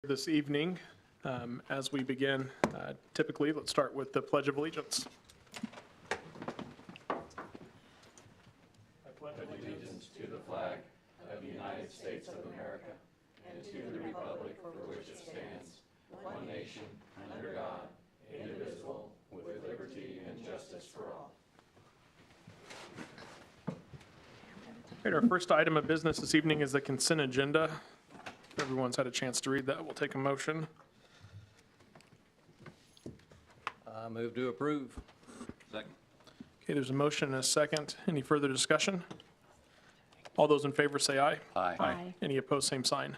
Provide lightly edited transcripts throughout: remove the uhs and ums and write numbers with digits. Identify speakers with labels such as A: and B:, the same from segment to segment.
A: This evening. As we begin, typically, let's start with the Pledge of Allegiance.
B: I pledge allegiance to the flag of the United States of America and to the republic for which it stands, one nation, under God, indivisible, with liberty and justice for all.
A: All right, our first item of business this evening is the consent agenda. If everyone's had a chance to read that, we'll take a motion.
C: I move to approve.
B: Second.
A: Okay, there's a motion and a second. Any further discussion? All those in favor say aye.
C: Aye.
A: Any opposed, same sign.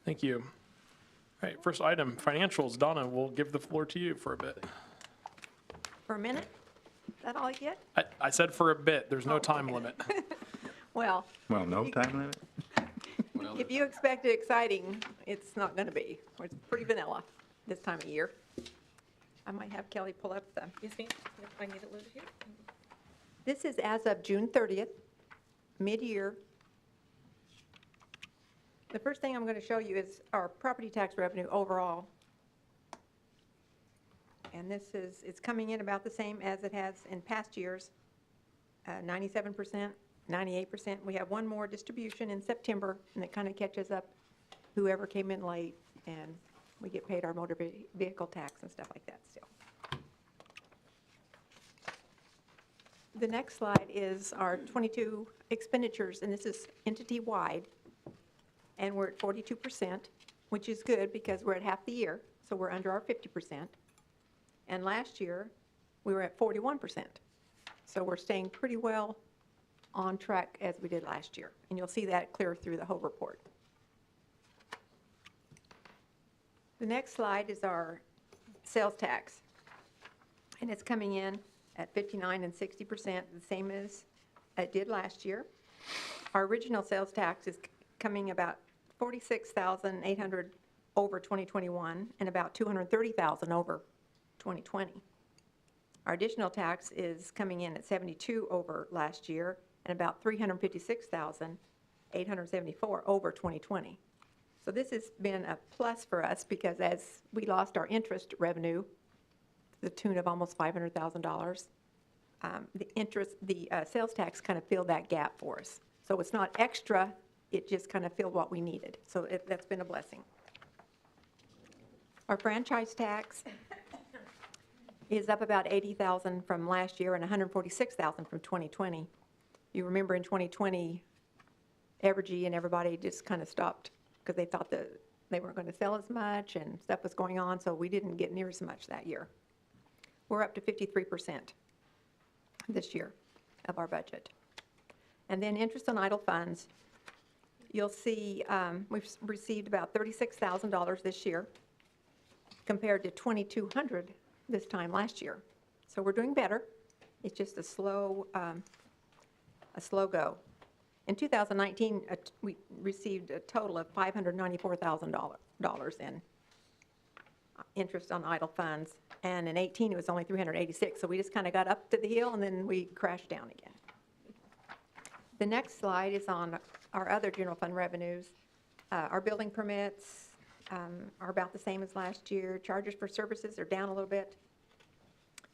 A: Thank you. All right, first item, financials. Donna, we'll give the floor to you for a bit.
D: For a minute? Is that all you get?
A: I said for a bit. There's no
D: Oh,
A: time
D: okay.
A: limit.
D: Well,
E: No time limit?
D: if you expect it exciting, it's not going to be. It's pretty vanilla this time of year. I might have Kelly pull up the,
F: Yes, ma'am. Yep, I need it loaded here.
D: this is as of June 30th, mid-year. The first thing I'm going to show you is our property tax revenue overall. And this is, it's coming in about the same as it has in past years, 97%, 98%. We have one more distribution in September, and it kind of catches up whoever came in late, and we get paid our motor vehicle tax and stuff like that still. The next slide is our 22 expenditures, and this is entity-wide, and we're at 42%, which is good because we're at half the year, so we're under our 50%. And last year, we were at 41%. So we're staying pretty well on track as we did last year. And you'll see that clear through the whole report. The next slide is our sales tax. And it's coming in at 59 and 60%, the same as it did last year. Our original sales tax is coming about 46,800 over 2021 and about 230,000 over 2020. Our additional tax is coming in at 72 over last year and about 356,874 over 2020. So this has been a plus for us because as we lost our interest revenue, to the tune of almost $500,000, the sales tax kind of filled that gap for us. So it's not extra, it just kind of filled what we needed. So that's been a blessing. Our franchise tax is up about 80,000 from last year and 146,000 from 2020. You remember in 2020, Evergy and everybody just kind of stopped because they thought that they weren't going to sell as much and stuff was going on, so we didn't get near as much that year. We're up to 53% this year of our budget. And then interest on idle funds, you'll see we've received about $36,000 this year compared to $2,200 this time last year. So we're doing better. It's just a slow go. In 2019, we received a total of $594,000 in interest on idle funds. And in 18, it was only $386. So we just kind of got up to the hill and then we crashed down again. The next slide is on our other general fund revenues. Our building permits are about the same as last year. Charges for services are down a little bit.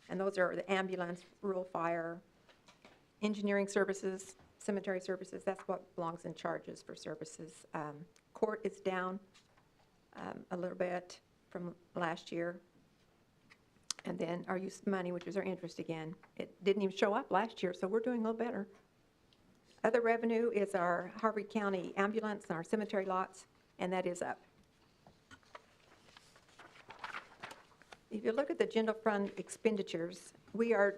D: And those are the ambulance, rural fire, engineering services, cemetery services. That's what belongs in charges for services. Court is down a little bit from last year. And then our use of money, which is our interest again. It didn't even show up last year, so we're doing a little better. Other revenue is our Harvey County ambulance and our cemetery lots, and that is up. If you look at the general fund expenditures, we are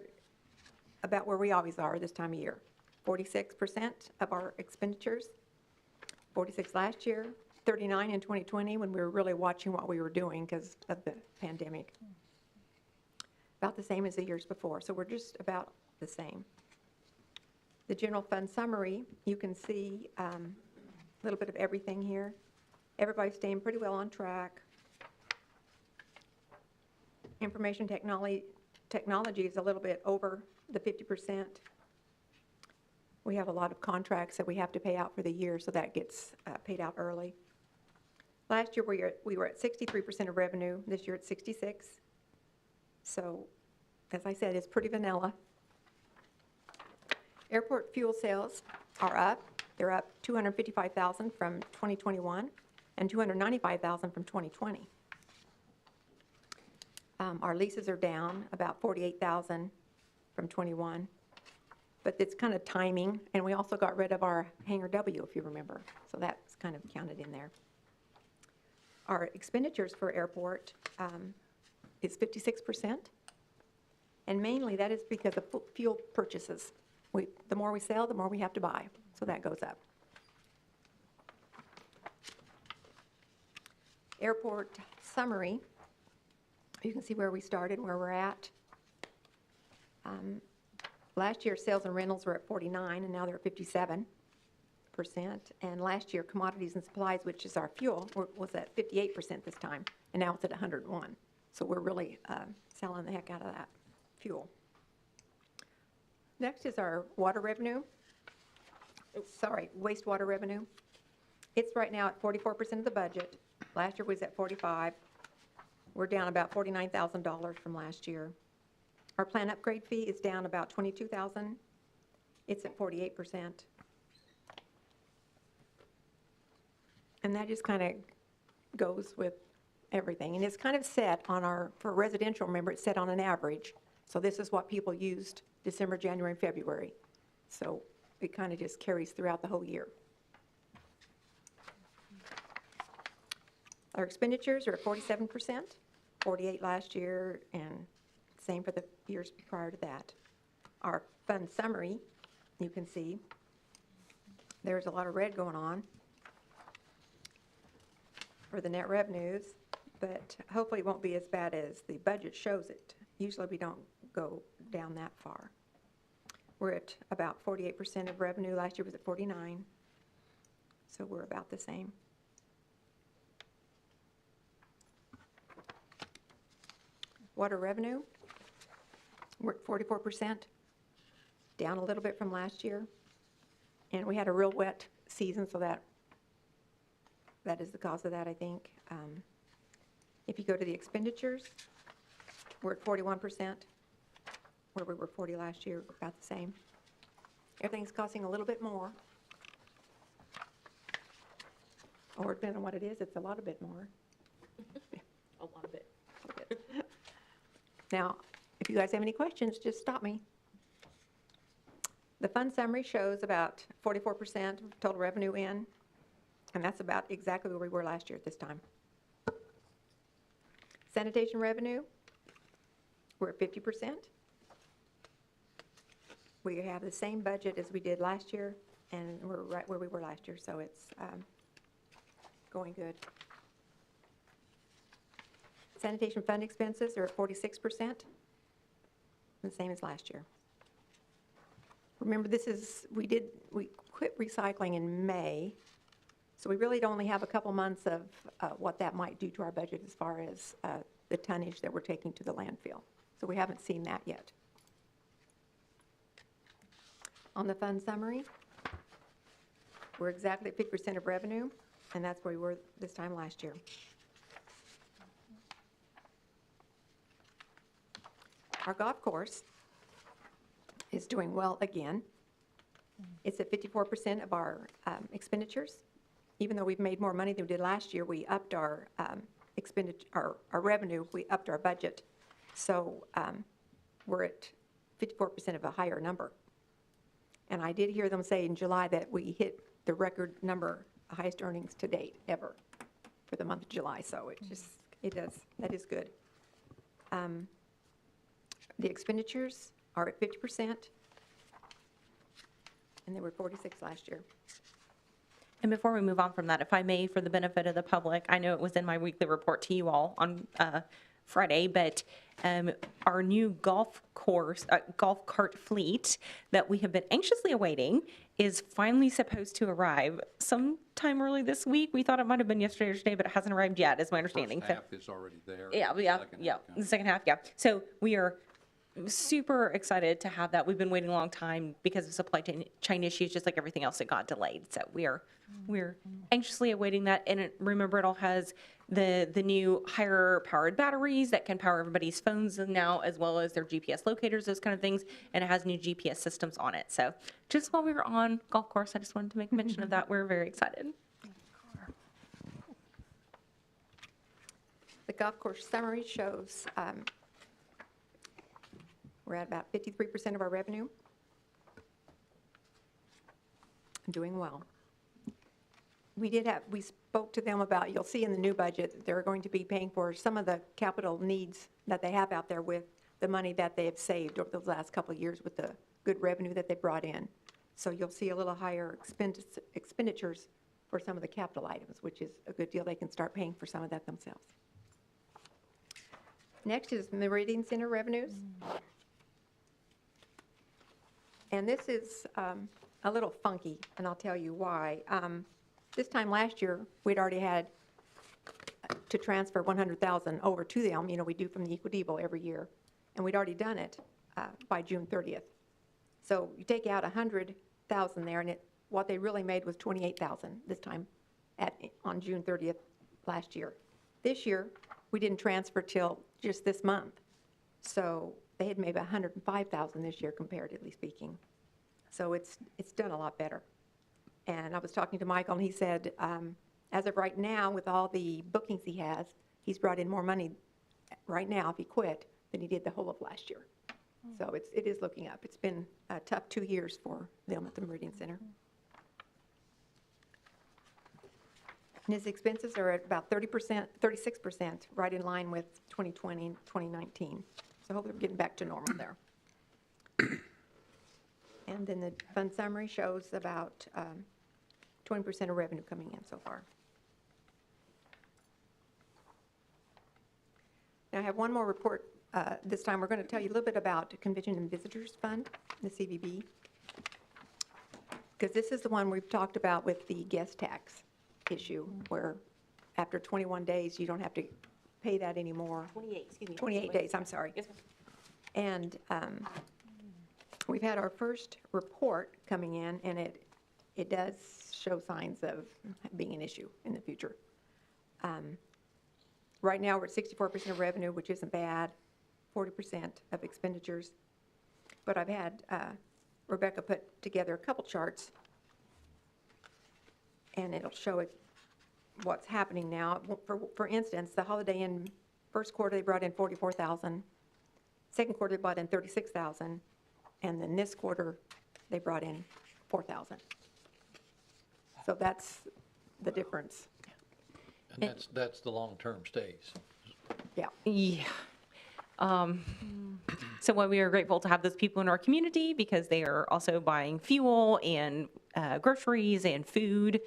D: about where we always are this time of year. 46% of our expenditures, 46 last year, 39 in 2020 when we were really watching what we were doing because of the pandemic. About the same as the years before, so we're just about the same. The general fund summary, you can see a little bit of everything here. Everybody's staying pretty well on track. Information technology is a little bit over the 50%. We have a lot of contracts that we have to pay out for the year, so that gets paid out early. Last year, we were at 63% of revenue. This year, it's 66. So, as I said, it's pretty vanilla. Airport fuel sales are up. They're up $255,000 from 2021 and $295,000 from 2020. Our leases are down about $48,000 from 21, but it's kind of timing, and we also got rid of our Hangar W, if you remember, so that's kind of counted in there. Our expenditures for airport is 56%, and mainly that is because of fuel purchases. The more we sell, the more we have to buy, so that goes up. Airport summary, you can see where we started, where we're at. Last year, sales and rentals were at 49, and now they're at 57%. And last year, commodities and supplies, which is our fuel, was at 58% this time, and now it's at 101. So we're really selling the heck out of that fuel. Next is our water revenue. Wastewater revenue. It's right now at 44% of the budget. Last year was at 45. We're down about $49,000 from last year. Our plant upgrade fee is down about $22,000. It's at 48%. And that just kind of goes with everything. And it's kind of set on for residential, remember, it's set on an average. So this is what people used December, January, and February. So it kind of just carries throughout the whole year. Our expenditures are at 47%, 48 last year, and same for the years prior to that. Our fund summary, you can see, there's a lot of red going on for the net revenues, but hopefully it won't be as bad as the budget shows it. Usually we don't go down that far. We're at about 48% of revenue. Last year was at 49, so we're about the same. Water revenue, we're at 44%, down a little bit from last year. And we had a real wet season, so that is the cause of that, I think. If you go to the expenditures, we're at 41%, where we were 40 last year, about the same. Everything's costing a little bit more. Or depending on what it is, it's a lot of bit more.
F: A lot of it.
D: Now, if you guys have any questions, just stop me. The fund summary shows about 44% of total revenue in, and that's about exactly where we were last year at this time. Sanitation revenue, we're at 50%. We have the same budget as we did last year, and we're right where we were last year, so it's going good. Sanitation fund expenses are at 46%, the same as last year. Remember, we quit recycling in May, so we really only have a couple months of what that might do to our budget as far as the tonnage that we're taking to the landfill. So we haven't seen that yet. On the fund summary, we're exactly at 50% of revenue, and that's where we were this time last year. Our golf course is doing well again. It's at 54% of our expenditures. Even though we've made more money than we did last year, we upped our our revenue, we upped our budget. So we're at 54% of a higher number. And I did hear them say in July that we hit the record number, highest earnings to date ever for the month of July. So that is good. The expenditures are at 50%, and they were 46 last year.
E: And before we move on from that, if I may, for the benefit of the public, I know it was in my weekly report to you all on Friday, but our new golf cart fleet that we have been anxiously awaiting is finally supposed to arrive sometime early this week. We thought it might have been yesterday or today, but it hasn't arrived yet, is my understanding.
B: First half is already there.
E: Yeah, the second half, yeah. So we are super excited to have that. We've been waiting a long time because of supply chain issues, just like everything else that got delayed. So we're anxiously awaiting that. And remember, it all has the new higher powered batteries that can power everybody's phones now, as well as their GPS locators, those kind of things. And it has new GPS systems on it. So just while we were on golf course, I just wanted to make mention of that. We're very excited.
D: The golf course summary shows we're at about 53% of our revenue. Doing well. We spoke to them about, you'll see in the new budget, they're going to be paying for some of the capital needs that they have out there with the money that they have saved over the last couple of years with the good revenue that they brought in. So you'll see a little higher expenditures for some of the capital items, which is a good deal. They can start paying for some of that themselves. Next is Meridian Center revenues. And this is a little funky, and I'll tell you why. This time last year, we'd already had to transfer $100,000 over to them, we do from the Equidevil every year, and we'd already done it by June 30th. So you take out $100,000 there, and what they really made was $28,000 this time on June 30th last year. This year, we didn't transfer till just this month. So they had maybe $105,000 this year, comparatively speaking. So it's done a lot better. And I was talking to Michael, and he said, as of right now, with all the bookings he has, he's brought in more money right now, if he quit, than he did the whole of last year. So it is looking up. It's been a tough 2 years for them at the Meridian Center. And his expenses are at about 30%, 36%, right in line with 2020 and 2019. So hopefully we're getting back to normal there. And then the fund summary shows about 20% of revenue coming in so far. Now I have one more report. This time we're going to tell you a little bit about Convention and Visitors Fund, the CVB, because this is the one we've talked about with the guest tax issue, where after 21 days, you don't have to pay that anymore. 28 days, I'm sorry.
E: Yes, ma'am.
D: And we've had our first report coming in, and it does show signs of being an issue in the future. Right now, we're at 64% of revenue, which isn't bad, 40% of expenditures. But I've had Rebecca put together a couple charts, and it'll show it what's happening now. For instance, the Holiday Inn first quarter, they brought in $44,000. Second quarter, they brought in $36,000. And then this quarter, they brought in $4,000. So that's the difference.
C: And that's the long-term stays.
D: Yeah.
E: Yeah. So while we are grateful to have those people in our community because they are also buying fuel and groceries and food,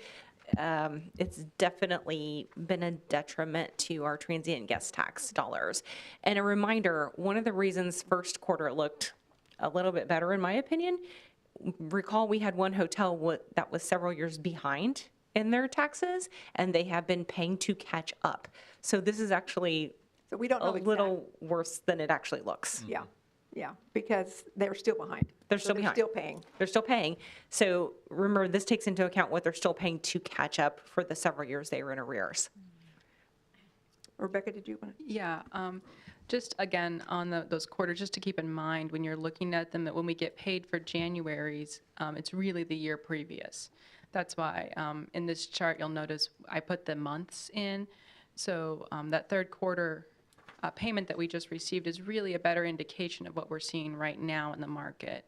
E: it's definitely been a detriment to our transient guest tax dollars. And a reminder, one of the reasons first quarter looked a little bit better, in my opinion, recall we had one hotel that was several years behind in their taxes, and they have been paying to catch up. So this is actually
D: So we don't know
E: a little worse than it actually looks.
D: Yeah, yeah, because they're still behind.
E: They're
D: So
E: still behind.
D: They're still paying.
E: They're still paying. So remember, this takes into account what they're still paying to catch up for the several years they were in arrears.
D: Rebecca, did you want to?
F: Yeah, just again, on those quarters, just to keep in mind when you're looking at them, that when we get paid for January's, it's really the year previous. That's why in this chart, you'll notice I put the months in. So that third quarter payment that we just received is really a better indication of what we're seeing right now in the market.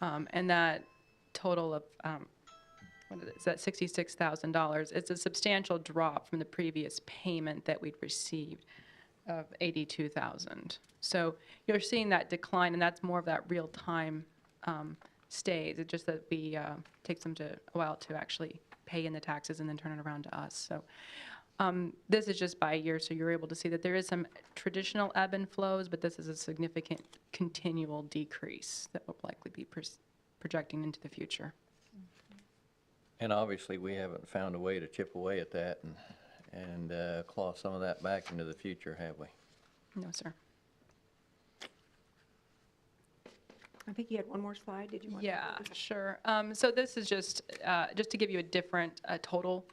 F: And that total of, what is that, $66,000, it's a substantial drop from the previous payment that we'd received of $82,000. So you're seeing that decline, and that's more of that real-time stays. It's just that we takes them a while to actually pay in the taxes and then turn it around to us. So this is just by year, so you're able to see that there is some traditional ebb and flows, but this is a significant continual decrease that will likely be projecting into the future.
C: And obviously, we haven't found a way to chip away at that and claw some of that back into the future, have we?
F: No, sir.
D: I think you had one more slide. Did you want to?
F: Yeah, sure. So this is just to give you a different total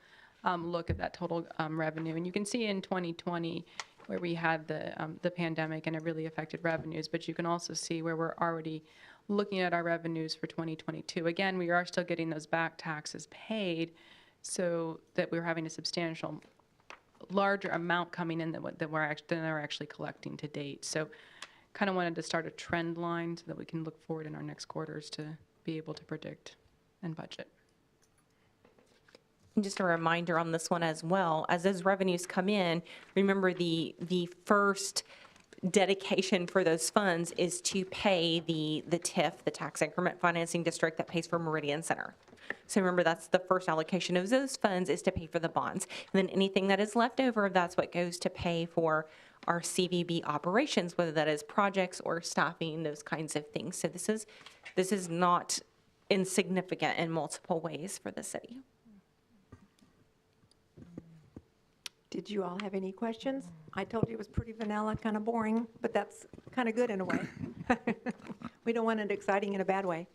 F: look at that total revenue. And you can see in 2020 where we had the pandemic and it really affected revenues, but you can also see where we're already looking at our revenues for 2022. Again, we are still getting those back taxes paid, so that we're having a substantial larger amount coming in than we're actually collecting to date. So kind of wanted to start a trend line so that we can look forward in our next quarters to be able to predict and budget.
E: And just a reminder on this one as well, as those revenues come in, remember the first dedication for those funds is to pay the TIF, the Tax Increment Financing District that pays for Meridian Center. So remember, that's the first allocation of those funds is to pay for the bonds. And then anything that is left over, that's what goes to pay for our CVB operations, whether that is projects or staffing, those kinds of things. So this is not insignificant in multiple ways for the city.
D: Did you all have any questions? I told you it was pretty vanilla, kind of boring, but that's kind of good in a way. We don't want it exciting in a bad way.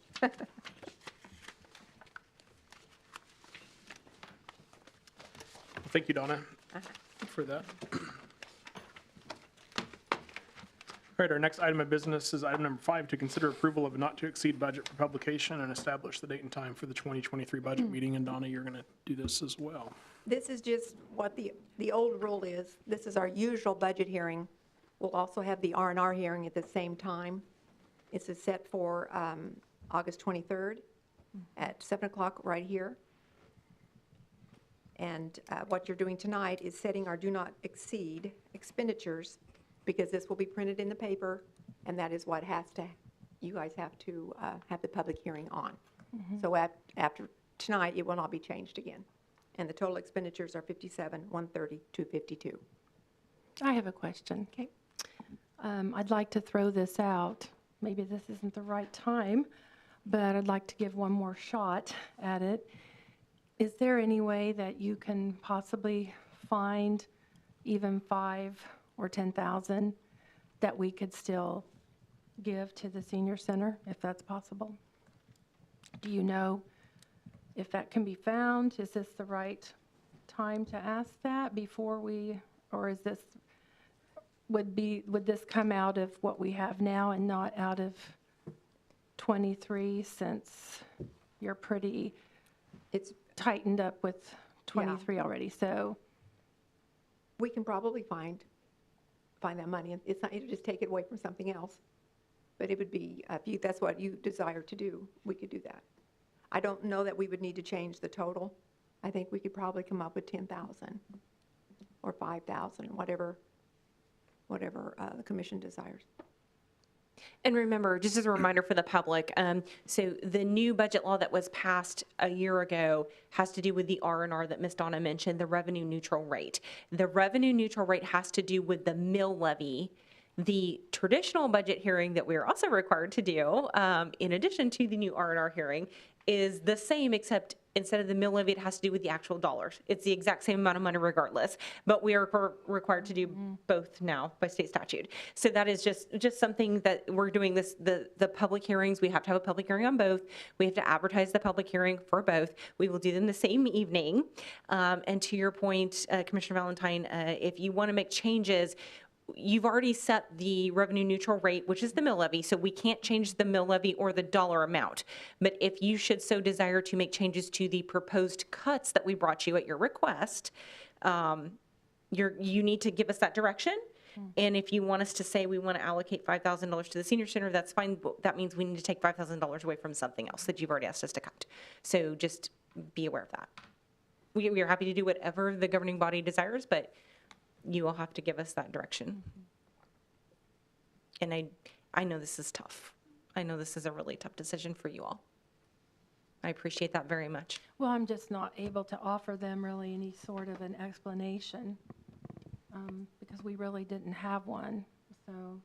A: Thank you, Donna, for that. All right, our next item of business is item number 5, to consider approval of a not-to-exceed budget for publication and establish the date and time for the 2023 budget meeting. And Donna, you're going to do this as well.
D: This is just what the old rule is. This is our usual budget hearing. We'll also have the R&R hearing at the same time. This is set for August 23rd at 7 o'clock right here. And what you're doing tonight is setting our do not exceed expenditures, because this will be printed in the paper, and that is what you guys have to have the public hearing on. So after tonight, it will not be changed again. And the total expenditures are 57,130, 252.
G: I have a question.
D: Okay.
G: I'd like to throw this out. Maybe this isn't the right time, but I'd like to give one more shot at it. Is there any way that you can possibly find even 5 or 10,000 that we could still give to the senior center, if that's possible? Do you know if that can be found? Is this the right time to ask that before we, or is this, would this come out of what we have now and not out of 23, since you're pretty
D: It's,
G: tightened up with 23 already? So
D: we can probably find that money. It's not, it'll just take it away from something else. But it would be, if that's what you desire to do, we could do that. I don't know that we would need to change the total. I think we could probably come up with 10,000 or 5,000, whatever the commission desires.
E: And remember, just as a reminder for the public, so the new budget law that was passed a year ago has to do with the R&R that Ms. Donna mentioned, the revenue neutral rate. The revenue neutral rate has to do with the mill levy. The traditional budget hearing that we are also required to do, in addition to the new R&R hearing, is the same, except instead of the mill levy, it has to do with the actual dollars. It's the exact same amount of money regardless, but we are required to do both now by state statute. So that is just something that we're doing this, the public hearings, we have to have a public hearing on both. We have to advertise the public hearing for both. We will do them the same evening. And to your point, Commissioner Valentine, if you want to make changes, you've already set the revenue neutral rate, which is the mill levy, so we can't change the mill levy or the dollar amount. But if you should so desire to make changes to the proposed cuts that we brought you at your request, you need to give us that direction. And if you want us to say we want to allocate $5,000 to the senior center, that's fine. That means we need to take $5,000 away from something else that you've already asked us to cut. So just be aware of that. We are happy to do whatever the governing body desires, but you will have to give us that direction. And I know this is tough. I know this is a really tough decision for you all. I appreciate that very much.
G: well, I'm just not able to offer them really any sort of an explanation, because we really didn't have one. So,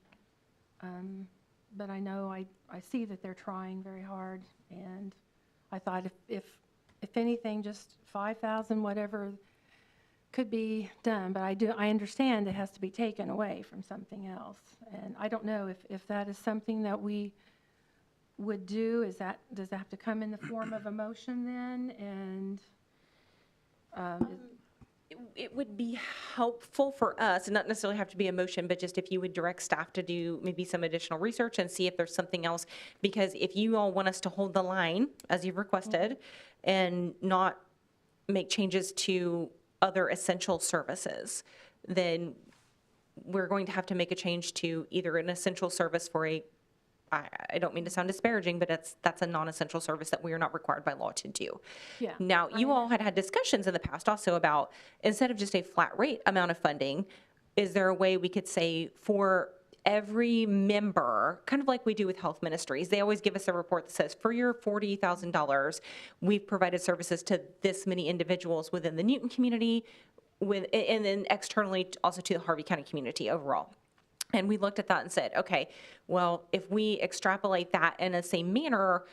G: but I know I see that they're trying very hard, and I thought if anything, just 5,000, whatever could be done. But I understand it has to be taken away from something else, and I don't know if that is something that we would do, does that have to come in the form of a motion then? And
E: It would be helpful for us, and not necessarily have to be a motion, but just if you would direct staff to do maybe some additional research and see if there's something else. Because if you all want us to hold the line, as you've requested, and not make changes to other essential services, then we're going to have to make a change to either an essential service for I don't mean to sound disparaging, but that's a non-essential service that we are not required by law to do.
G: Yeah.
E: Now, you all had discussions in the past also about, instead of just a flat rate amount of funding, is there a way we could say for every member, kind of like we do with health ministries, they always give us a report that says, for your $40,000, we've provided services to this many individuals within the Newton community, and then externally also to the Harvey County community overall. And we looked at that and said, okay, well, if we extrapolate that in the same manner,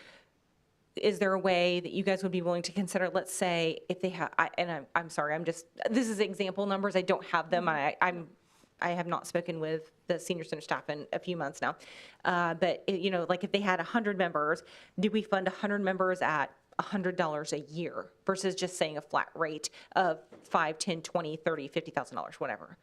E: is there a way that you guys would be willing to consider, let's say, if they have, I'm sorry, this is example numbers, I don't have them, I have not spoken with the senior center staff in a few months now, but, like if they had 100 members, do we fund 100 members at $100 a year versus just saying a flat rate of $5, $10, $20, $30, $50,000, whatever?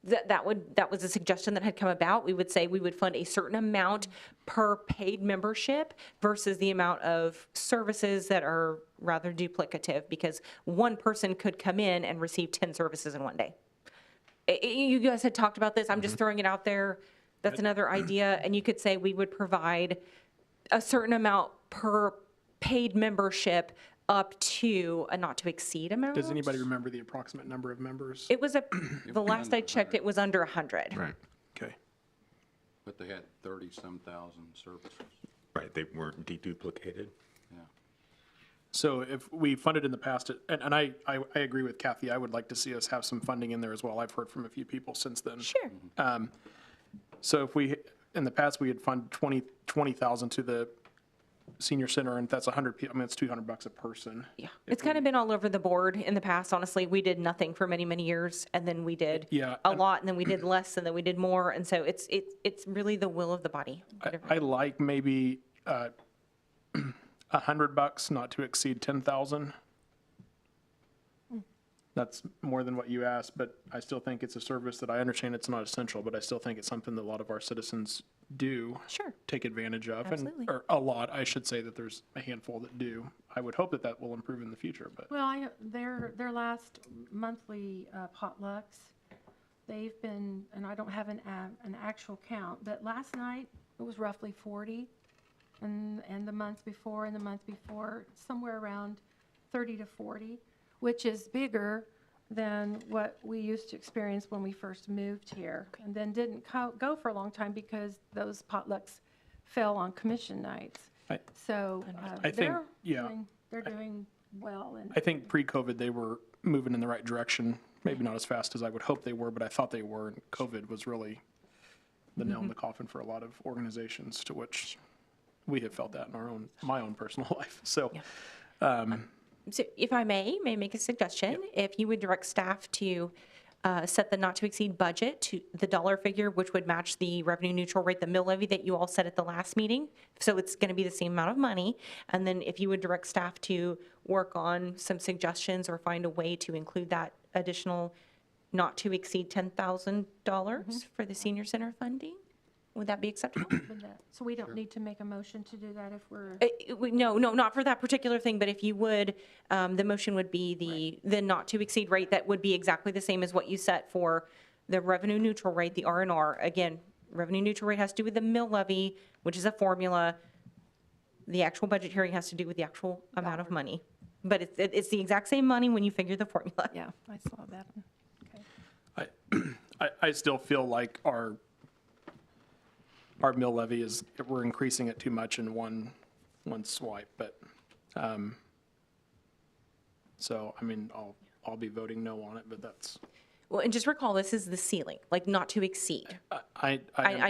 E: That was a suggestion that had come about. We would say we would fund a certain amount per paid membership versus the amount of services that are rather duplicative, because one person could come in and receive 10 services in one day. You guys had talked about this. I'm just throwing it out there. That's another idea. And you could say we would provide a certain amount per paid membership up to a not to exceed amount.
A: Does anybody remember the approximate number of members?
E: It was the last I checked, it was under 100.
H: Right.
A: Okay.
B: But they had 30-some thousand services.
H: Right, they weren't deduplicated.
B: Yeah.
A: So if we funded in the past, and I agree with Kathy, I would like to see us have some funding in there as well. I've heard from a few people since then.
E: Sure.
A: So if we, in the past, we had funded 20,000 to the senior center, and that's 100 people, I mean, it's $200 a person.
E: Yeah, it's kind of been all over the board in the past, honestly. We did nothing for many, many years, and then we did a lot, and then we did less, and then we did more, and so it's really the will of the body.
A: I like maybe $100, not to exceed 10,000. That's more than what you asked, but I still think it's a service that I understand it's not essential, but I still think it's something that a lot of our citizens do
E: Sure.
A: take advantage of.
E: Absolutely.
A: Or a lot, I should say that there's a handful that do. I would hope that that will improve in the future, but.
G: well, their last monthly potlucks, they've been, and I don't have an actual count, but last night it was roughly 40, and the month before somewhere around 30 to 40, which is bigger than what we used to experience when we first moved here, and then didn't go for a long time because those potlucks fell on commission nights. So
A: I think, yeah.
G: they're doing well. And
A: I think pre-COVID, they were moving in the right direction, maybe not as fast as I would hope they were, but I thought they were. And COVID was really the nail in the coffin for a lot of organizations, to which we have felt that in my own personal life. So,
E: So if I may make a suggestion. If you would direct staff to set the not to exceed budget to the dollar figure, which would match the revenue neutral rate, the mill levy that you all set at the last meeting. So it's going to be the same amount of money. And then if you would direct staff to work on some suggestions or find a way to include that additional not to exceed $10,000 for the senior center funding, would that be acceptable?
G: so we don't need to make a motion to do that if we're.
E: No, not for that particular thing, but if you would, the motion would be the not to exceed rate that would be exactly the same as what you set for the revenue neutral rate, the R&R. Again, revenue neutral rate has to do with the mill levy, which is a formula. The actual budget hearing has to do with the actual amount of money. But it's the exact same money when you figure the formula.
G: Yeah, I saw that one. Okay.
A: I still feel like our mill levy we're increasing it too much in one swipe, but, so, I mean, I'll be voting no on it, but that's.
E: Well, and just recall, this is the ceiling, like not to exceed.
A: I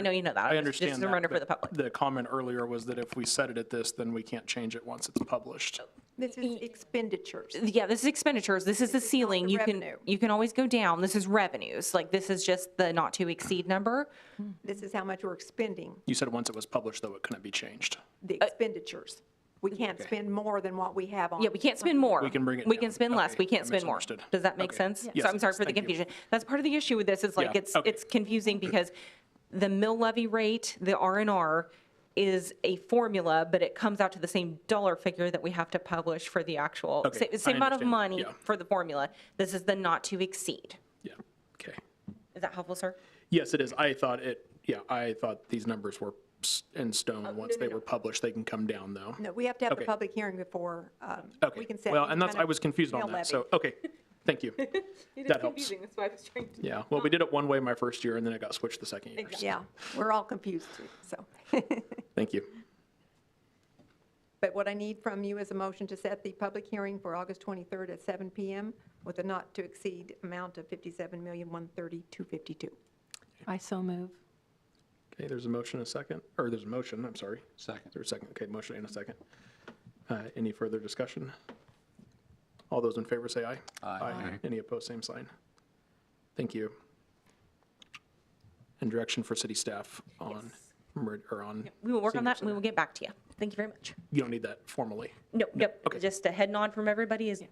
E: know you know that.
A: I understand
E: Just
A: that.
E: a reminder for
A: but
E: the public.
A: The comment earlier was that if we set it at this, then we can't change it once it's published.
D: This is expenditures.
E: Yeah, this is expenditures. This is the
D: This is not
E: ceiling.
D: the
E: You can,
D: revenue.
E: you can always go down. This is revenues. Like, this is just the not to exceed number.
D: This is how much we're expending,
A: You said once it was published, though, it couldn't be changed.
D: the expenditures. We can't spend more than what we have on.
E: Yeah, we can't spend more.
A: We can bring it
E: We
A: down.
E: can spend less.
A: Okay,
E: We can't
A: I
E: spend more.
A: misunderstood.
E: Does that make
A: Okay.
E: sense?
A: Yes,
E: So I'm
A: it
E: sorry
A: does.
E: for the
A: Thank you.
E: confusion. That's part of the issue with this is like,
A: Yeah,
E: it's,
A: okay.
E: it's confusing because the mill levy rate, the R&R, is a formula, but it comes out to the same dollar figure that we have to publish for the actual,
A: Okay, I
E: same amount of
A: understand.
E: money
A: Yeah.
E: for the formula. This is the not to exceed.
A: Yeah, okay.
E: Is that helpful, sir?
A: Yes, it is. I thought these numbers were in stone. Once they were published, they can come down, though.
D: No, we have to have
A: Okay.
D: a public hearing before
A: Okay.
D: we can set.
A: Well,
D: any
A: and that's,
D: kind
A: I
D: of
A: was confused on
D: mill
A: that, so,
D: levy.
A: okay, thank you. That helps.
E: That's why I was trying to.
A: Yeah, well, we did it one way my first year, and then it got switched the second year. so
D: Yeah, we're all confused too, so.
A: Thank you.
D: But what I need from you is a motion to set the public hearing for August 23rd at 7 PM with a not-to-exceed amount of $57,130,252.
G: I so move.
A: Okay, there's a motion, a second, or there's a motion, I'm sorry.
B: Second.
A: There's a second, okay, motion and a second. Any further discussion? All those in favor say aye.
B: Aye.
A: Any opposed, same sign. Thank you. And direction for city staff on, or on.
E: We will work on
A: senior
E: that and
A: center.
E: we will get back to you. Thank you very much.
A: You don't need that formally.
E: No, nope.
A: okay.
E: Just a head nod from everybody is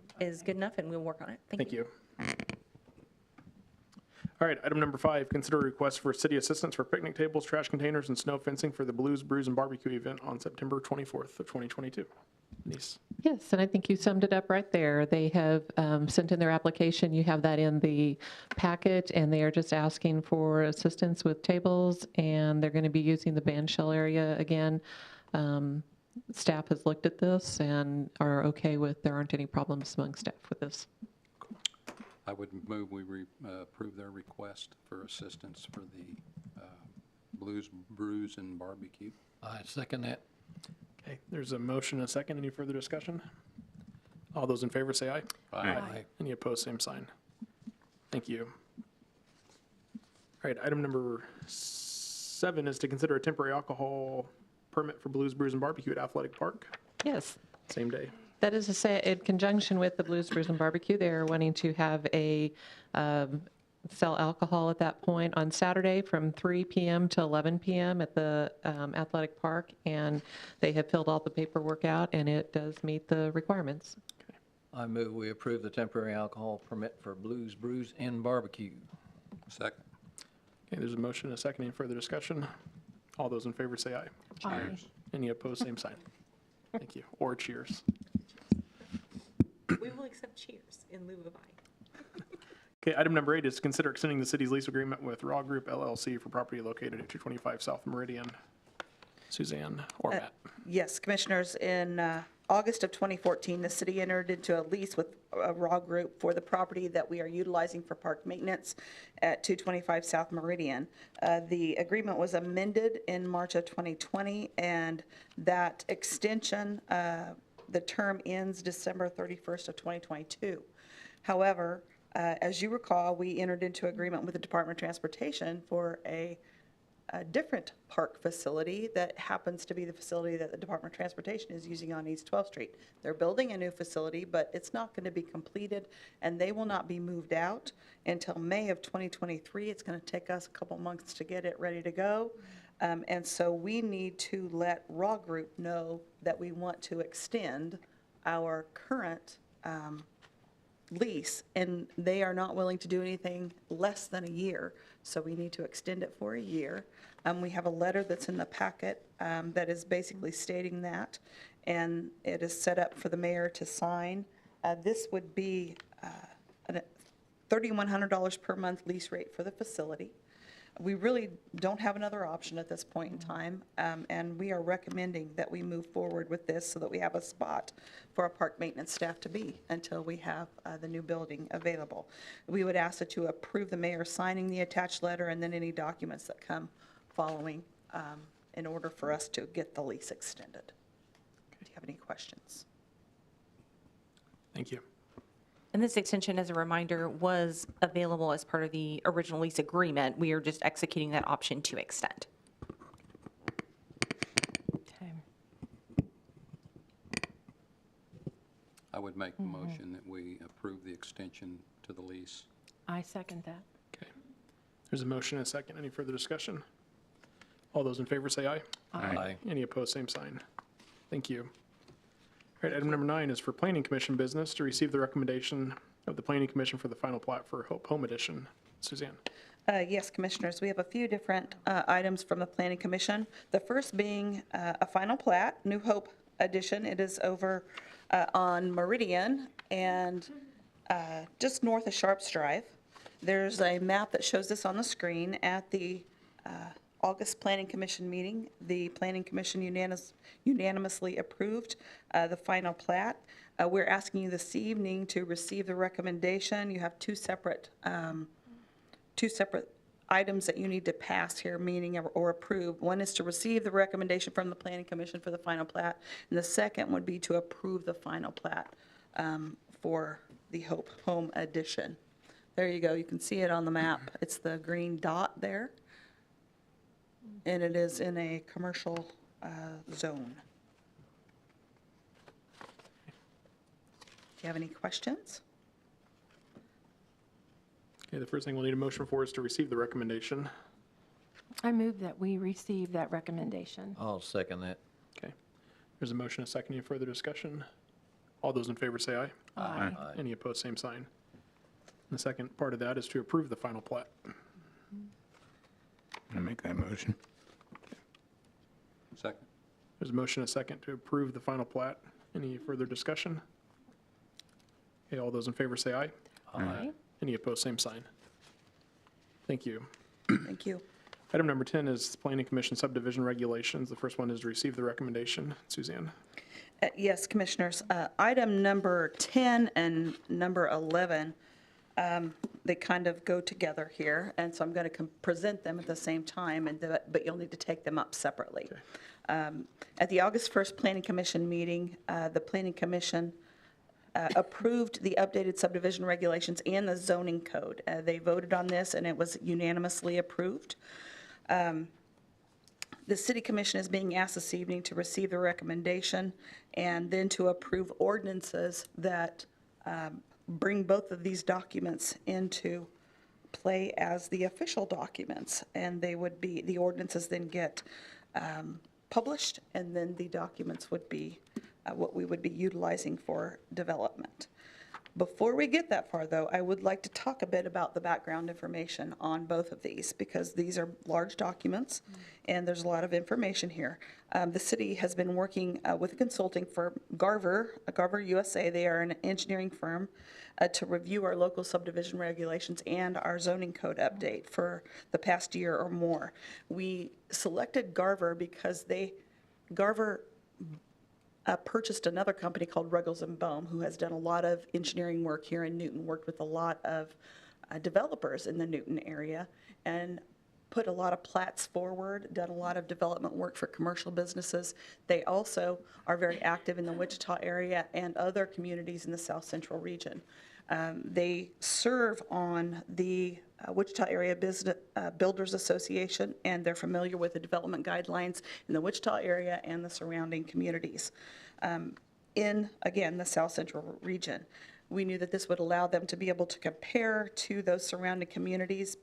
E: good enough and we'll work on it.
A: Thank you. All right, item number 5, consider a request for city assistance for picnic tables, trash containers, and snow fencing for the Blues, Brews, and Barbeque event on September 24th of 2022. Denise.
I: Yes, and I think you summed it up right there. They have sent in their application. You have that in the packet, and they are just asking for assistance with tables, and they're going to be using the band shell area again. Staff has looked at this and are okay with, there aren't any problems among staff with this.
B: I would move we approve their request for assistance for the Blues Brews and Barbecue.
C: I second that.
A: Okay, there's a motion and a second. Any further discussion? All those in favor say aye.
C: Aye.
A: Any opposed, same sign. Thank you. All right, item number 7 is to consider a temporary alcohol permit for Blues, Brews, and Barbecue at Athletic Park.
I: Yes.
A: Same day.
I: That is to say, in conjunction with the Blues Brews and Barbecue, they are wanting to have a, sell alcohol at that point on Saturday from 3 p.m. to 11 p.m. at the athletic park, and they have filled all the paperwork out, and it does meet the requirements.
C: I move we approve the temporary alcohol permit for Blues, Brews, and Barbecue.
B: Second.
A: Okay, there's a motion and a second. Any further discussion? All those in favor say aye.
G: Aye.
A: Any opposed, same sign. Thank you. Or cheers.
E: We will accept cheers in lieu of aye.
A: Okay, item number 8 is to consider extending the city's lease agreement with RAW Group LLC for property located at 225 South Meridian. Suzanne or Matt?
J: Yes, Commissioners, in August of 2014, the city entered into a lease with RAW Group for the property that we are utilizing for park maintenance at 225 South Meridian. The agreement was amended in March of 2020, and that extension, the term ends December 31st of 2022. However, as you recall, we entered into agreement with the Department of Transportation for a different park facility that happens to be the facility that the Department of Transportation is using on East 12th Street. They're building a new facility, but it's not going to be completed, and they will not be moved out until May of 2023. It's going to take us a couple months to get it ready to go. And so we need to let RAW Group know that we want to extend our current lease, and they are not willing to do anything less than a year, so we need to extend it for a year. We have a letter that's in the packet that is basically stating that, and it is set up for the mayor to sign. This would be a $3,100 per month lease rate for the facility. We really don't have another option at this point in time, and we are recommending that we move forward with this so that we have a spot for our park maintenance staff to be until we have the new building available. We would ask that you approve the mayor signing the attached letter and then any documents that come following in order for us to get the lease extended. Do you have any questions?
A: Thank you.
E: And this extension, as a reminder, was available as part of the original lease agreement. We are just executing that option to extend.
G: Okay.
B: I would make the motion that we approve the extension to the lease.
G: I second that.
A: Okay. There's a motion and a second. Any further discussion? All those in favor say aye.
C: Aye.
A: Any opposed, same sign. Thank you. All right, item number 9 is for Planning Commission business to receive the recommendation of the Planning Commission for the final plat for Hope Home Edition. Suzanne.
J: Yes, Commissioners, we have a few different items from the Planning Commission. The first being a final plat, New Hope Edition. It is over on Meridian and just north of Sharps Drive. There's a map that shows this on the screen. At the August Planning Commission meeting, the Planning Commission unanimously approved the final plat. We're asking you this evening to receive the recommendation. You have two separate items that you need to pass here, meaning or approve. One is to receive the recommendation from the Planning Commission for the final plat, and the second would be to approve the final plat for the Hope Home Edition. There you go. You can see it on the map. It's the green dot there, and it is in a commercial zone. Do you have any questions?
A: Okay, the first thing we'll need a motion for is to receive the recommendation.
G: I move that we receive that recommendation.
C: I'll second that.
A: Okay. There's a motion, a second. Any further discussion? All those in favor say aye.
G: Aye.
A: Any opposed, same sign. And the second part of that is to approve the final plat.
H: I make that motion.
B: Second.
A: There's a motion, a second, to approve the final plat. Any further discussion? Okay, all those in favor say aye.
G: Aye.
A: Any opposed, same sign. Thank you.
J: Thank you.
A: Item number 10 is Planning Commission subdivision regulations. The first one is to receive the recommendation. Suzanne.
J: Yes, Commissioners. Item number 10 and number 11, they kind of go together here, and so I'm going to present them at the same time, but you'll need to take them up separately. At the August 1st Planning Commission meeting, the Planning Commission approved the updated subdivision regulations and the zoning code. They voted on this, and it was unanimously approved. The City Commission is being asked this evening to receive the recommendation and then to approve ordinances that bring both of these documents into play as the official documents. And they would be, the ordinances then get published, and then the documents would be what we would be utilizing for development. Before we get that far, though, I would like to talk a bit about the background information on both of these, because these are large documents and there's a lot of information here. The city has been working with a consulting firm, Garver USA. They are an engineering firm to review our local subdivision regulations and our zoning code update for the past year or more. We selected Garver because Garver purchased another company called Ruggles & Bohm, who has done a lot of engineering work here in Newton, worked with a lot of developers in the Newton area, and put a lot of plats forward, done a lot of development work for commercial businesses. They also are very active in the Wichita area and other communities in the South Central region. They serve on the Wichita Area Builders Association, and they're familiar with the development guidelines in the Wichita area and the surrounding communities in, again, the South Central region. We knew that this would allow them to be able to compare to those surrounding communities.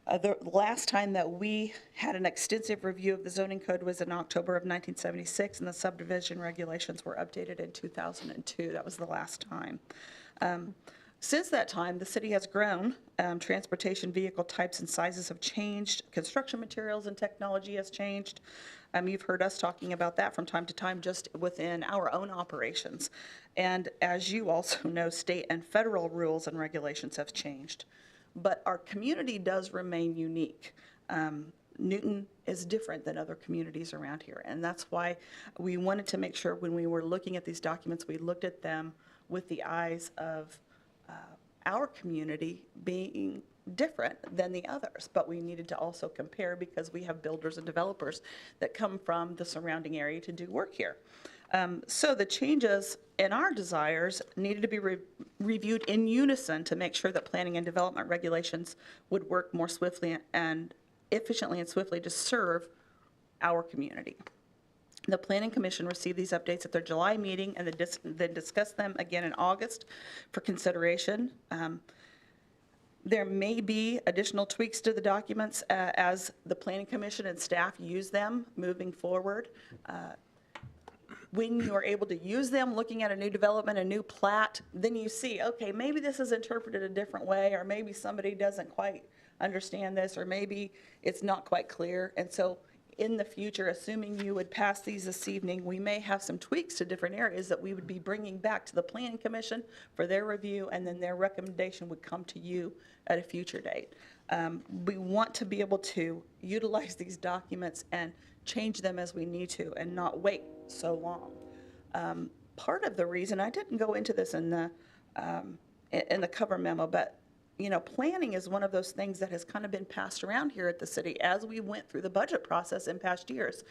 J: The last time that we had an extensive review of the zoning code was in October of 1976, and the subdivision regulations were updated in 2002. That was the last time. Since that time, the city has grown. Transportation vehicle types and sizes have changed. Construction materials and technology has changed. You've heard us talking about that from time to time just within our own operations. And as you also know, state and federal rules and regulations have changed. But our community does remain unique. Newton is different than other communities around here. And that's why we wanted to make sure when we were looking at these documents, we looked at them with the eyes of our community being different than the others. But we needed to also compare because we have builders and developers that come from the surrounding area to do work here. So the changes in our desires needed to be reviewed in unison to make sure that planning and development regulations would work more swiftly and efficiently and swiftly to serve our community. The Planning Commission received these updates at their July meeting and then discussed them again in August for consideration. There may be additional tweaks to the documents as the Planning Commission and staff use them moving forward. When you are able to use them, looking at a new development, a new plat, then you see, okay, maybe this is interpreted a different way, or maybe somebody doesn't quite understand this, or maybe it's not quite clear. And so in the future, assuming you would pass these this evening, we may have some tweaks to different areas that we would be bringing back to the Planning Commission for their review, and then their recommendation would come to you at a future date. We want to be able to utilize these documents and change them as we need to and not wait so long. Part of the reason, I didn't go into this in the cover memo, but planning is one of those things that has kind of been passed around here at the city as we went through the budget process in past years.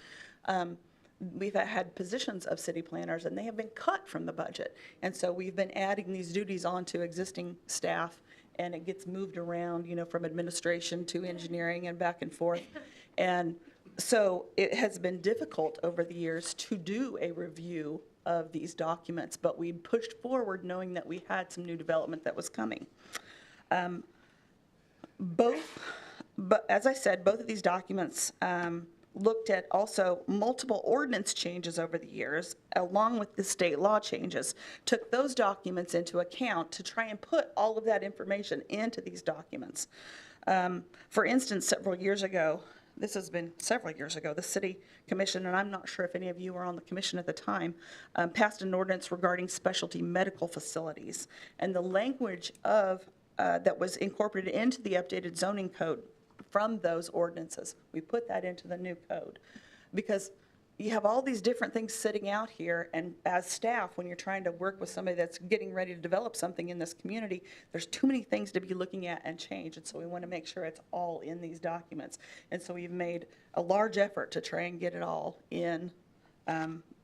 J: We've had positions of city planners, and they have been cut from the budget. And so we've been adding these duties onto existing staff, and it gets moved around, from administration to engineering and back and forth. And so it has been difficult over the years to do a review of these documents, but we pushed forward knowing that we had some new development that was coming. But as I said, both of these documents looked at also multiple ordinance changes over the years, along with the state law changes, took those documents into account to try and put all of that information into these documents. For instance, several years ago, this has been several years ago, the City Commission, and I'm not sure if any of you were on the commission at the time, passed an ordinance regarding specialty medical facilities. And the language of that was incorporated into the updated zoning code from those ordinances, we put that into the new code. Because you have all these different things sitting out here, and as staff, when you're trying to work with somebody that's getting ready to develop something in this community, there's too many things to be looking at and change, and so we want to make sure it's all in these documents. And so we've made a large effort to try and get it all in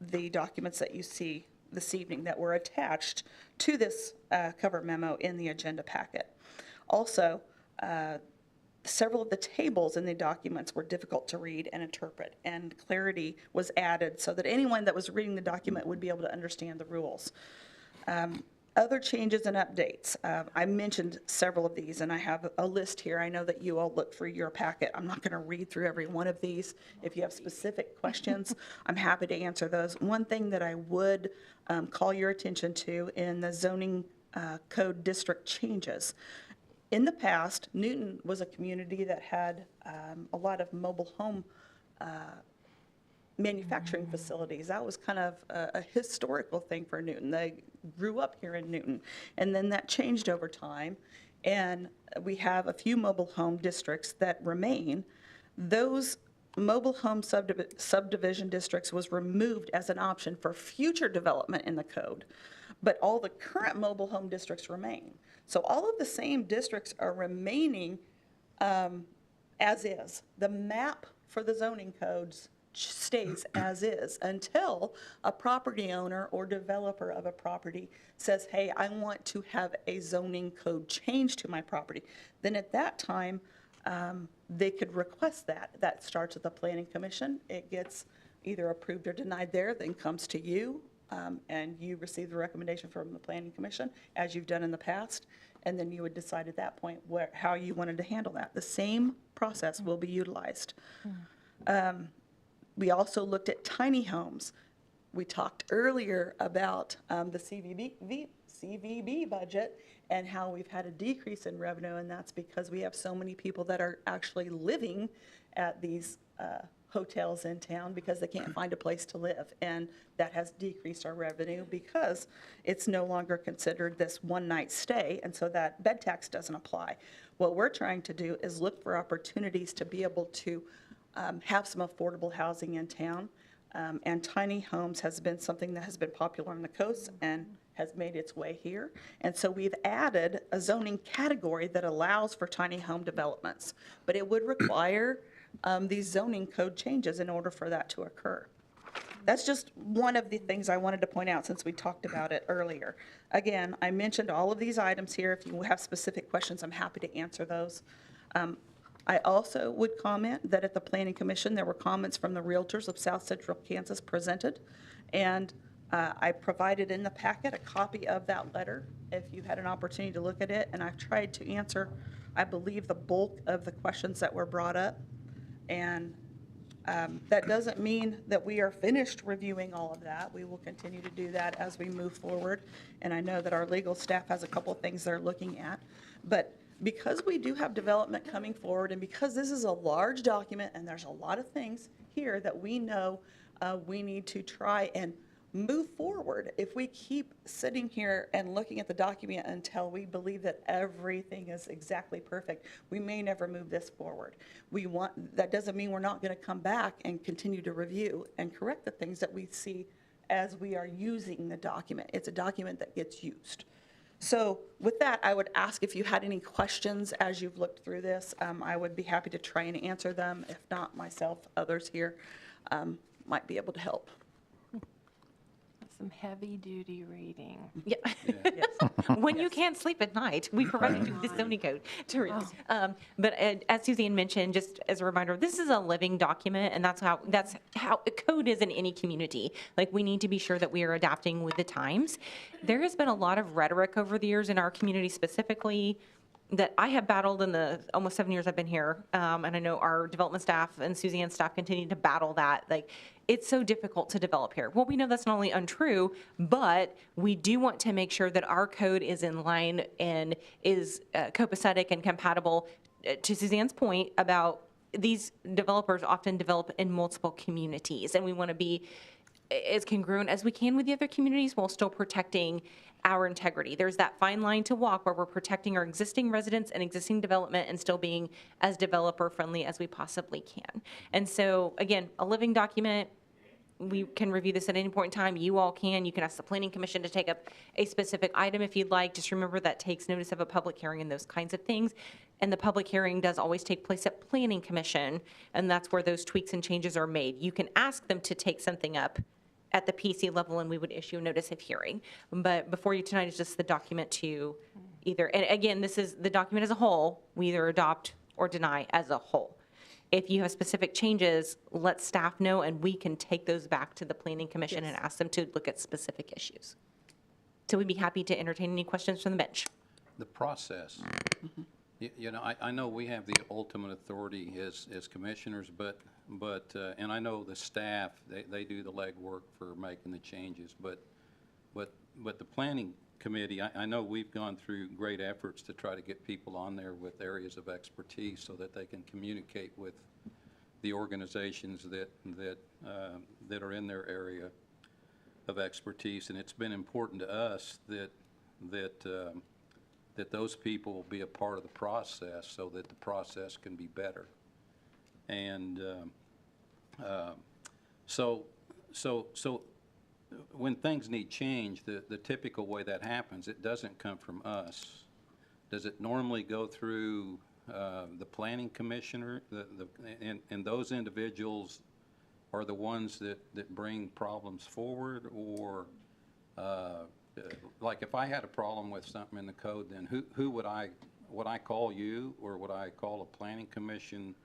J: the documents that you see this evening that were attached to this cover memo in the agenda packet. Also, several of the tables in the documents were difficult to read and interpret, and clarity was added so that anyone that was reading the document would be able to understand the rules. Other changes and updates. I mentioned several of these, and I have a list here. I know that you all look through your packet. I'm not going to read through every one of these. If you have specific questions, I'm happy to answer those. One thing that I would call your attention to in the zoning code district changes. In the past, Newton was a community that had a lot of mobile home manufacturing facilities. That was kind of a historical thing for Newton. They grew up here in Newton, and then that changed over time, and we have a few mobile home districts that remain. Those mobile home subdivision districts was removed as an option for future development in the code, but all the current mobile home districts remain. So all of the same districts are remaining as is. The map for the zoning codes stays as is until a property owner or developer of a property says, hey, I want to have a zoning code change to my property. Then at that time, they could request that. That starts at the Planning Commission. It gets either approved or denied there, then comes to you, and you receive the recommendation from the Planning Commission, as you've done in the past, and then you would decide at that point how you wanted to handle that. The same process will be utilized. We also looked at tiny homes. We talked earlier about the CVB budget and how we've had a decrease in revenue, and that's because we have so many people that are actually living at these hotels in town because they can't find a place to live, and that has decreased our revenue because it's no longer considered this one-night stay, and so that bed tax doesn't apply. What we're trying to do is look for opportunities to be able to have some affordable housing in town, and tiny homes has been something that has been popular on the coast and has made its way here. And so we've added a zoning category that allows for tiny home developments, but it would require these zoning code changes in order for that to occur. That's just one of the things I wanted to point out since we talked about it earlier. Again, I mentioned all of these items here. If you have specific questions, I'm happy to answer those. I also would comment that at the Planning Commission, there were comments from the Realtors of South Central Kansas presented, and I provided in the packet a copy of that letter if you had an opportunity to look at it, and I've tried to answer, I believe, the bulk of the questions that were brought up. And that doesn't mean that we are finished reviewing all of that. We will continue to do that as we move forward, and I know that our legal staff has a couple of things they're looking at. But because we do have development coming forward, and because this is a large document and there's a lot of things here that we know we need to try and move forward. If we keep sitting here and looking at the document until we believe that everything is exactly perfect, we may never move this forward. That doesn't mean we're not going to come back and continue to review and correct the things that we see as we are using the document. It's a document that gets used. So with that, I would ask if you had any questions as you've looked through this. I would be happy to try and answer them. If not, myself, others here might be able to help.
G: Some heavy-duty reading.
E: Yeah. When you can't sleep at night, we provide you with the zoning code to read. But as Suzanne mentioned, just as a reminder, this is a living document, and that's how a code is in any community. Like, we need to be sure that we are adapting with the times. There has been a lot of rhetoric over the years in our community specifically that I have battled in the almost 7 years I've been here, and I know our development staff and Suzanne's staff continue to battle that. Like, it's so difficult to develop here. Well, we know that's not only untrue, but we do want to make sure that our code is in line and is copacetic and compatible. To Suzanne's point about these developers often develop in multiple communities, and we want to be as congruent as we can with the other communities while still protecting our integrity. There's that fine line to walk where we're protecting our existing residents and existing development and still being as developer friendly as we possibly can. And so, again, a living document, we can review this at any point in time. You all can. You can ask the Planning Commission to take up a specific item if you'd like. Just remember that takes notice of a public hearing and those kinds of things. And the public hearing does always take place at Planning Commission, and that's where those tweaks and changes are made. You can ask them to take something up at the PC level, and we would issue a notice of hearing. But before you tonight is just the document to either, and again, this is the document as a whole. We either adopt or deny as a whole. If you have specific changes, let staff know, and we can take those back to the Planning Commission and ask them to look at specific issues. So we'd be happy to entertain any questions from the bench.
B: The process. You know, I know we have the ultimate authority as commissioners, but and I know the staff, they do the legwork for making the changes, but the planning committee, I know we've gone through great efforts to try to get people on there with areas of expertise so that they can communicate with the organizations that are in their area of expertise, and it's been important to us that those people will be a part of the process so that the process can be better. And so when things need change, the typical way that happens, it doesn't come from us. Does it normally go through the planning commissioner? And those individuals are the ones that bring problems forward, or like if I had a problem with something in the code, then who would I call you, or would I call a planning commission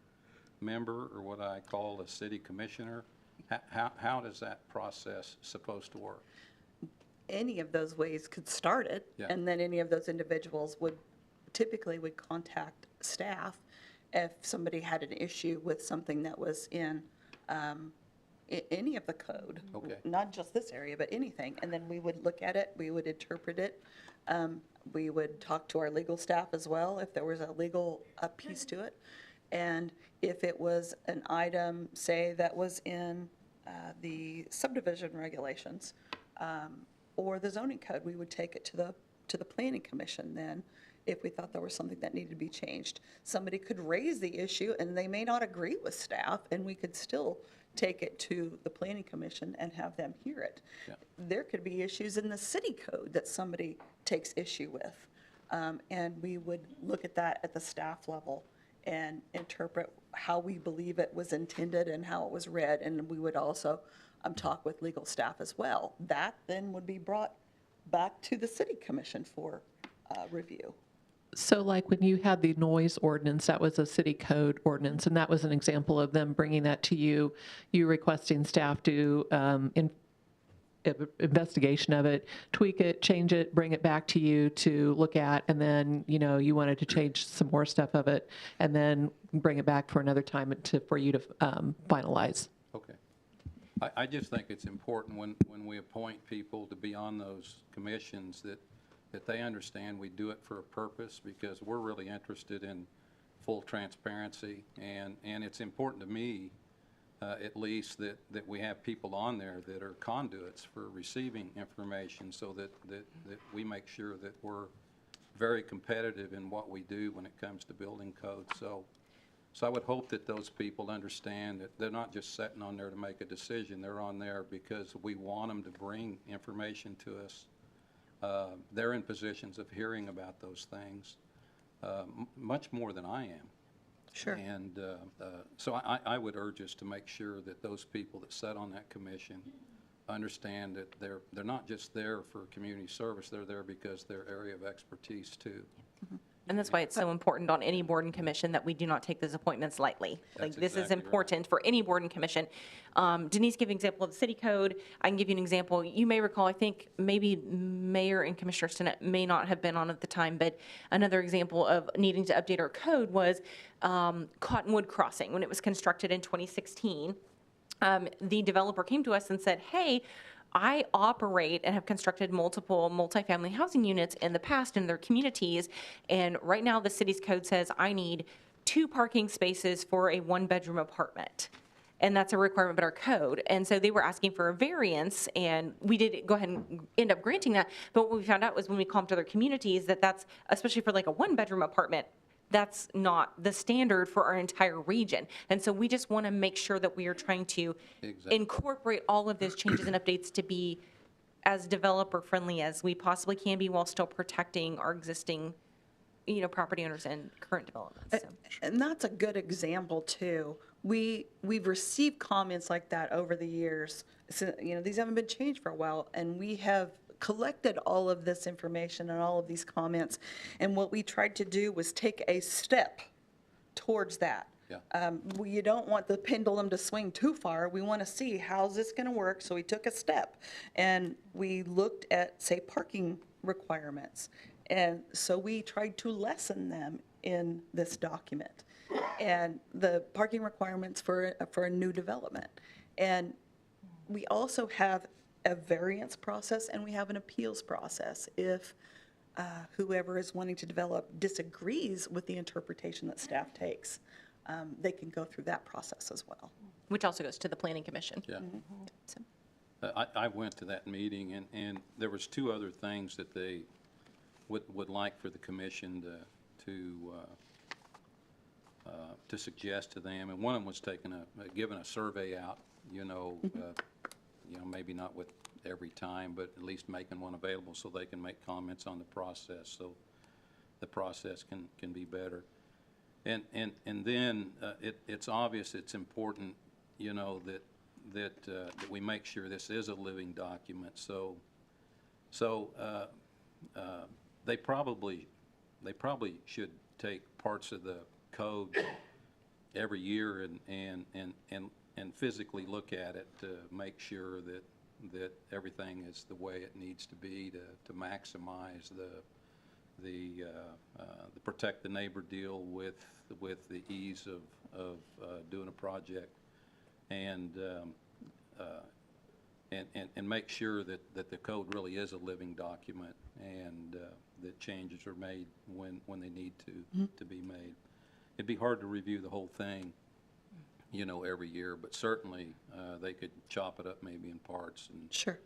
B: member, or would I call a city commissioner? How does that process supposed to work?
J: Any of those ways could start it, and then any of those individuals would contact staff if somebody had an issue with something that was in any of the code, not just this area, but anything. And then we would look at it, we would interpret it. We would talk to our legal staff as well if there was a legal piece to it. And if it was an item, say, that was in the subdivision regulations or the zoning code, we would take it to the planning commission then if we thought there was something that needed to be changed. Somebody could raise the issue and they may not agree with staff, and we could still take it to the planning commission and have them hear it. There could be issues in the city code that somebody takes issue with, and we would look at that at the staff level and interpret how we believe it was intended and how it was read, and we would also talk with legal staff as well. That then would be brought back to the city commission for review.
I: So like when you had the noise ordinance, that was a city code ordinance, and that was an example of them bringing that to you, you requesting staff do investigation of it, tweak it, change it, bring it back to you to look at, and then, you wanted to change some more stuff of it, and then bring it back for another time for you to finalize.
B: Okay. I just think it's important when we appoint people to be on those commissions that they understand we do it for a purpose, because we're really interested in full transparency, and it's important to me, at least, that we have people on there that are conduits for receiving information, so that we make sure that we're very competitive in what we do when it comes to building code. So I would hope that those people understand that they're not just sitting on there to make a decision. They're on there because we want them to bring information to us. They're in positions of hearing about those things much more than I am.
J: Sure.
B: And so I would urge us to make sure that those people that sit on that commission understand that they're not just there for community service. They're there because their area of expertise too.
E: And that's why it's so important on any board and commission that we do not take those appointments lightly. Like, this is
B: exactly right.
E: important for any board and commission. Denise gave an example of the city code. I can give you an example. You may recall, I think maybe Meier and Commissioner Stinnett may not have been on at the time, but another example of needing to update our code was Cottonwood Crossing. When it was constructed in 2016, the developer came to us and said, hey, I operate and have constructed multiple multifamily housing units in the past in their communities, and right now the city's code says I need 2 parking spaces for a 1-bedroom apartment. And that's a requirement of our code. And so they were asking for a variance, and we did go ahead and end up granting that. But what we found out was when we comped other communities that's, especially for like a 1-bedroom apartment, that's not the standard for our entire region. And so we just want to make sure that we are trying to incorporate all of those changes and updates to be as developer friendly as we possibly can be, while still protecting our existing, property owners and current developments. So.
J: And that's a good example too. We've received comments like that over the years. So, these haven't been changed for a while, and we have collected all of this information and all of these comments, and what we tried to do was take a step towards that.
B: Yeah.
J: You don't want the pendulum to swing too far. We want to see how's this going to work, so we took a step, and we looked at, say, parking requirements, and so we tried to lessen them in this document, and the parking requirements for a new development. And we also have a variance process, and we have an appeals process. If whoever is wanting to develop disagrees with the interpretation that staff takes, they can go through that process as well.
E: Which also goes to the planning commission.
B: Yeah.
E: So.
B: I went to that meeting, and there was 2 other things that they would like for the commission to suggest to them, and one of them was giving a survey out, maybe not with every time, but at least making one available so they can make comments on the process, so the process can be better. And then it's obvious, it's important, that we make sure this is a living document. So they probably should take parts of the code every year and physically look at it to make sure that everything is the way it needs to be to maximize the protect the neighbor deal with the ease of doing a project, and make sure that the code really is a living document, and that changes are made when they need to be made. It'd be hard to review the whole thing, every year, but certainly they could chop it up maybe in parts. And
J: Sure.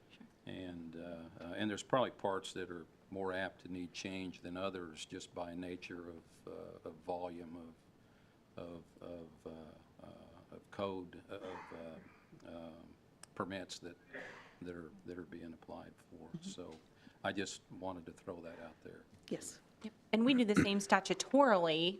B: And there's probably parts that are more apt to need change than others, just by nature of volume of code permits that are being applied for. So I just wanted to throw that out there.
J: Yes.
E: Yep. And we do the same statutorily.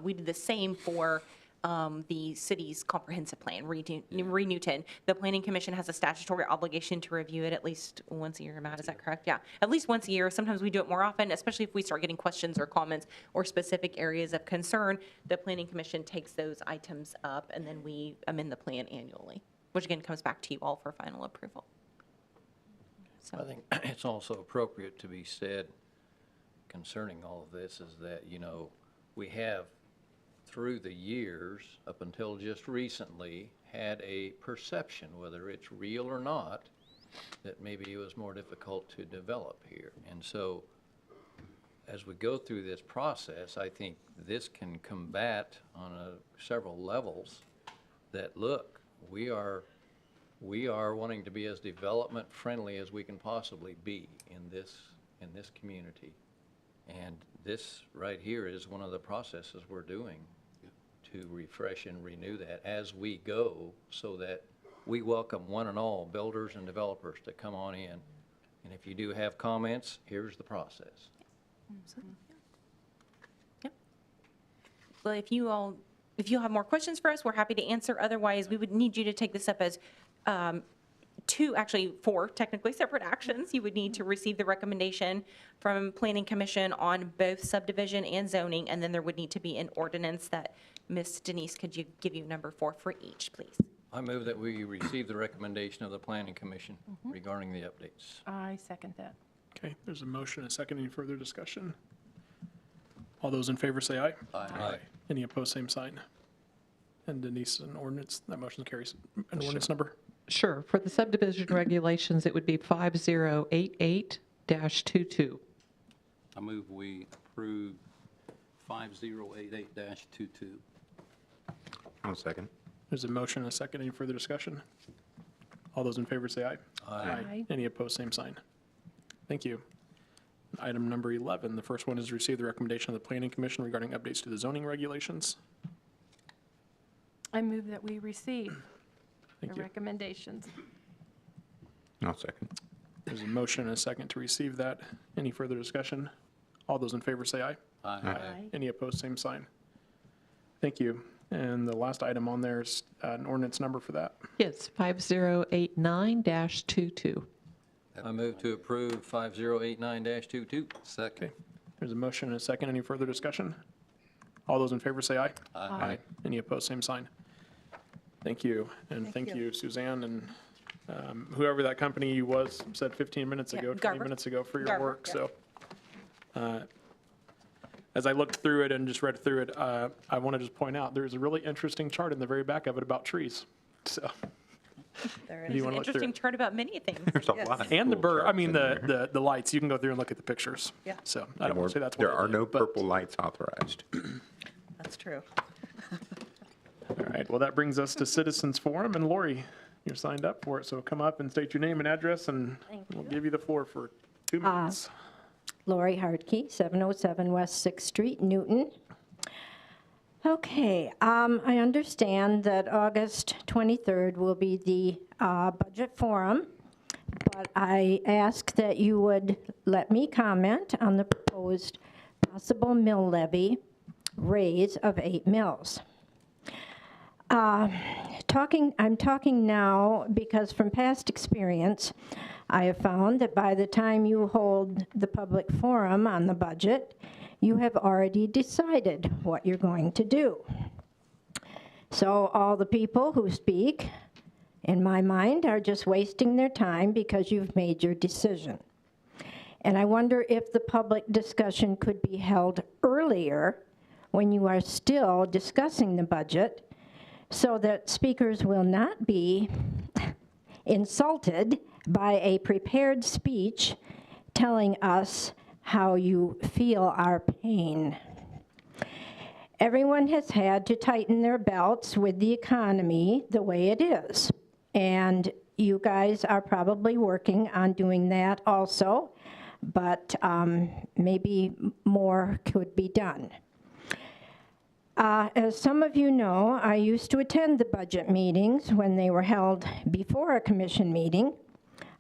E: We do the same for the city's comprehensive plan, Re-Newton. The Planning Commission has a statutory obligation to review it at least once a year. Matt, is that correct? Yeah, at least once a year. Sometimes we do it more often, especially if we start getting questions or comments or specific areas of concern. The Planning Commission takes those items up, and then we amend the plan annually, which again comes back to you all for final approval.
C: I think it's also appropriate to be said concerning all of this is that, you know, we have through the years, up until just recently, had a perception, whether it's real or not, that maybe it was more difficult to develop here. And so as we go through this process, I think this can combat on several levels that, look, we are wanting to be as development friendly as we can possibly be in this community. And this right here is one of the processes we're doing to refresh and renew that as we go, so that we welcome one and all builders and developers to come on in. And if you do have comments, here's the process.
E: Absolutely. Yep. Well, if you have more questions for us, we're happy to answer. Otherwise, we would need you to take this up as four technically separate actions. You would need to receive the recommendation from Planning Commission on both subdivision and zoning, and then there would need to be an ordinance that Ms. Denise, could you give you number 4 for each, please?
C: I move that we receive the recommendation of the Planning Commission regarding the updates.
G: I second that.
A: Okay, there's a motion, a second. Any further discussion? All those in favor say aye.
C: Aye.
A: Any opposed, same sign. And Denise, an ordinance, that motion carries. An ordinance number?
I: Sure. For the subdivision regulations, it would be 5088-22.
B: I move we approve 5088-22.
H: I'll second.
A: There's a motion, a second. Any further discussion? All those in favor say aye.
G: Aye.
A: Any opposed, same sign. Thank you. Item number 11, the first one is receive the recommendation of the Planning Commission regarding updates to the zoning regulations.
G: I move that we receive the
A: Thank you.
G: recommendations.
H: I'll second.
A: There's a motion and a second to receive that. Any further discussion? All those in favor say aye.
G: Aye.
A: Any opposed, same sign. Thank you. And the last item on there is an ordinance number for that.
I: Yes, 5089-22.
C: I move to approve 5089-22.
B: Second.
A: Okay. There's a motion and a second. Any further discussion? All those in favor say aye.
G: Aye.
A: Any opposed, same sign. Thank you. And thank you, Suzanne, and whoever that company was said 15 minutes
E: Yeah,
A: ago, 20
E: Garver.
A: minutes ago for your
E: Garver,
A: work.
E: yeah.
A: So as I looked through it and just read through it, I want to just point out there's a really interesting chart in the very back of it about trees. So
J: There
A: Do
J: it
A: you
J: is.
A: wanna
E: An
A: look through
E: interesting
A: it?
E: chart about many things.
H: There's a
J: Yes.
H: lot. of
A: and the
H: cool
A: bird, I
H: charts
A: mean
H: in there.
A: the lights. You can go through and look at the pictures.
J: Yeah.
A: So I don't want to say that's what
H: There
A: I
H: are
A: did,
H: no
A: but-
H: purple lights authorized.
J: That's true.
A: All right, well, that brings us to Citizens Forum, and Lori, you're signed up for it, so come up and state your name and address, and we'll give you the floor for 2 minutes.
K: Lori Hardkey, 707 West 6th Street, Newton. Okay, I understand that August 23rd will be the budget forum, but I ask that you would let me comment on the proposed possible mill levy raise of 8 mills. I'm talking now because from past experience, I have found that by the time you hold the public forum on the budget, you have already decided what you're going to do. So all the people who speak, in my mind, are just wasting their time because you've made your decision. And I wonder if the public discussion could be held earlier when you are still discussing the budget, so that speakers will not be insulted by a prepared speech telling us how you feel our pain. Everyone has had to tighten their belts with the economy the way it is, and you guys are probably working on doing that also, but maybe more could be done. As some of you know, I used to attend the budget meetings when they were held before a commission meeting.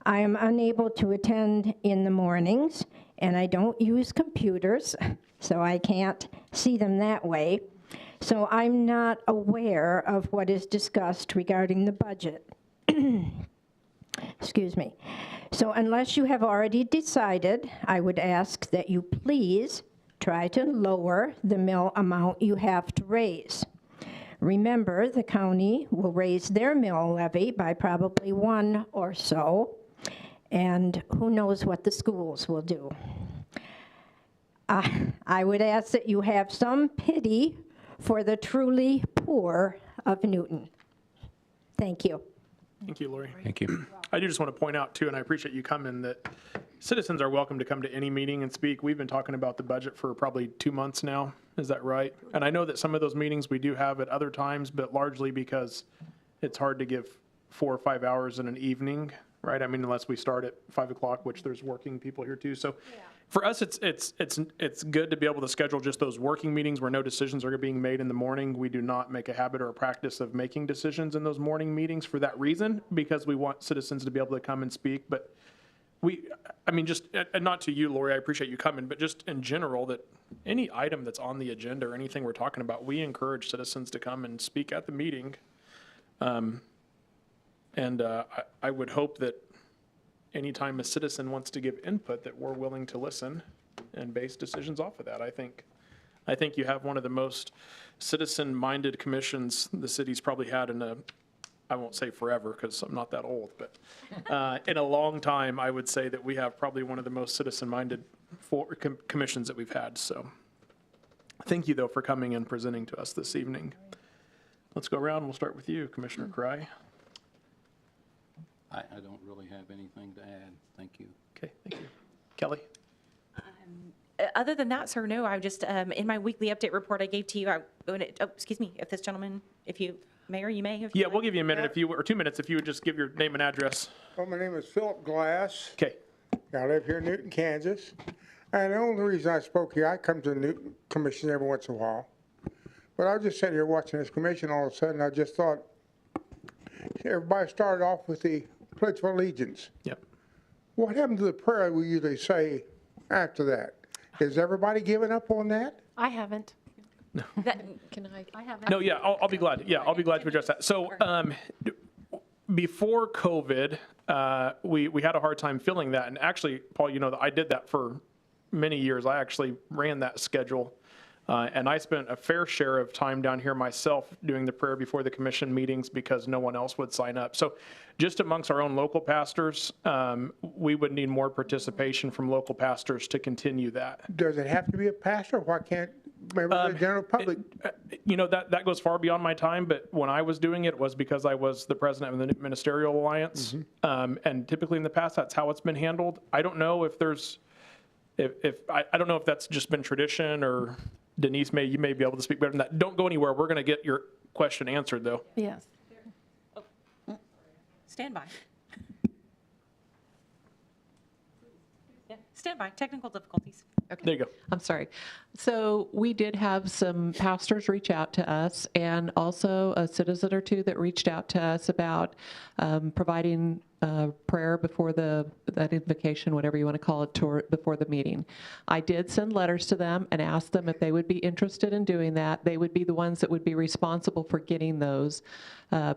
K: I am unable to attend in the mornings, and I don't use computers, so I can't see them that way. So I'm not aware of what is discussed regarding the budget. Excuse me. So unless you have already decided, I would ask that you please try to lower the mill amount you have to raise. Remember, the county will raise their mill levy by probably 1 or so, and who knows what the schools will do. I would ask that you have some pity for the truly poor of Newton. Thank you.
A: Thank you, Lori.
H: Thank you.
A: I do just want to point out too, and I appreciate you coming, that citizens are welcome to come to any meeting and speak. We've been talking about the budget for probably 2 months now. Is that right? And I know that some of those meetings we do have at other times, but largely because it's hard to give 4 or 5 hours in an evening, right? I mean, unless we start at 5 o'clock, which there's working people here too. So for us, it's good to be able to schedule just those working meetings where no decisions are being made in the morning. We do not make a habit or a practice of making decisions in those morning meetings for that reason, because we want citizens to be able to come and speak. But I mean, just, and not to you, Lori, I appreciate you coming, but just in general, that any item that's on the agenda or anything we're talking about, we encourage citizens to come and speak at the meeting. I would hope that anytime a citizen wants to give input, that we're willing to listen and base decisions off of that. I think you have one of the most citizen-minded commissions the city's probably had in I won't say forever because I'm not that old, but in a long time, I would say that we have probably one of the most citizen-minded commissions that we've had. So thank you, though, for coming and presenting to us this evening. Let's go around. We'll start with you, Commissioner Cry.
C: I don't really have anything to add. Thank you.
A: Okay, thank you. Kelly?
E: Other than that, sir, no, I just, in my weekly update report I gave to you, excuse me, if this gentleman, Mayor, you may have.
A: Yeah, we'll give you a minute or 2 minutes if you would just give your name and address.
L: Well, my name is Philip Glass.
A: Okay.
L: I live here in Newton, Kansas. And the only reason I spoke here, I come to the Newton Commission every once in a while. But I was just sitting here watching this commission, all of a sudden, I just thought, everybody started off with the Pledge of Allegiance.
A: Yep.
L: What happened to the prayer we usually say after that? Is everybody giving up on that?
G: I haven't.
I: Can
G: I haven't.
A: No, yeah, I'll be glad. Yeah, I'll be glad to address that. So before COVID, we had a hard time filling that. And actually, Paul, you know, I did that for many years. I actually ran that schedule. And I spent a fair share of time down here myself doing the prayer before the commission meetings because no one else would sign up. So just amongst our own local pastors, we would need more participation from local pastors to continue that.
L: Does it have to be a pastor? Why can't members of the general public?
A: You know, that goes far beyond my time, but when I was doing it, it was because I was the president of the Ministerial Alliance. And typically in the past, that's how it's been handled. I don't know if there's, I don't know if that's just been tradition, or Denise, you may be able to speak better than that. Don't go anywhere. We're going to get your question answered, though.
G: Yes.
E: Stand by. Yeah, stand by. Technical difficulties. Okay.
A: There you go.
I: I'm sorry. So we did have some pastors reach out to us, and also a citizen or two that reached out to us about providing prayer before that invocation, whatever you want to call it, before the meeting. I did send letters to them and asked them if they would be interested in doing that. They would be the ones that would be responsible for getting those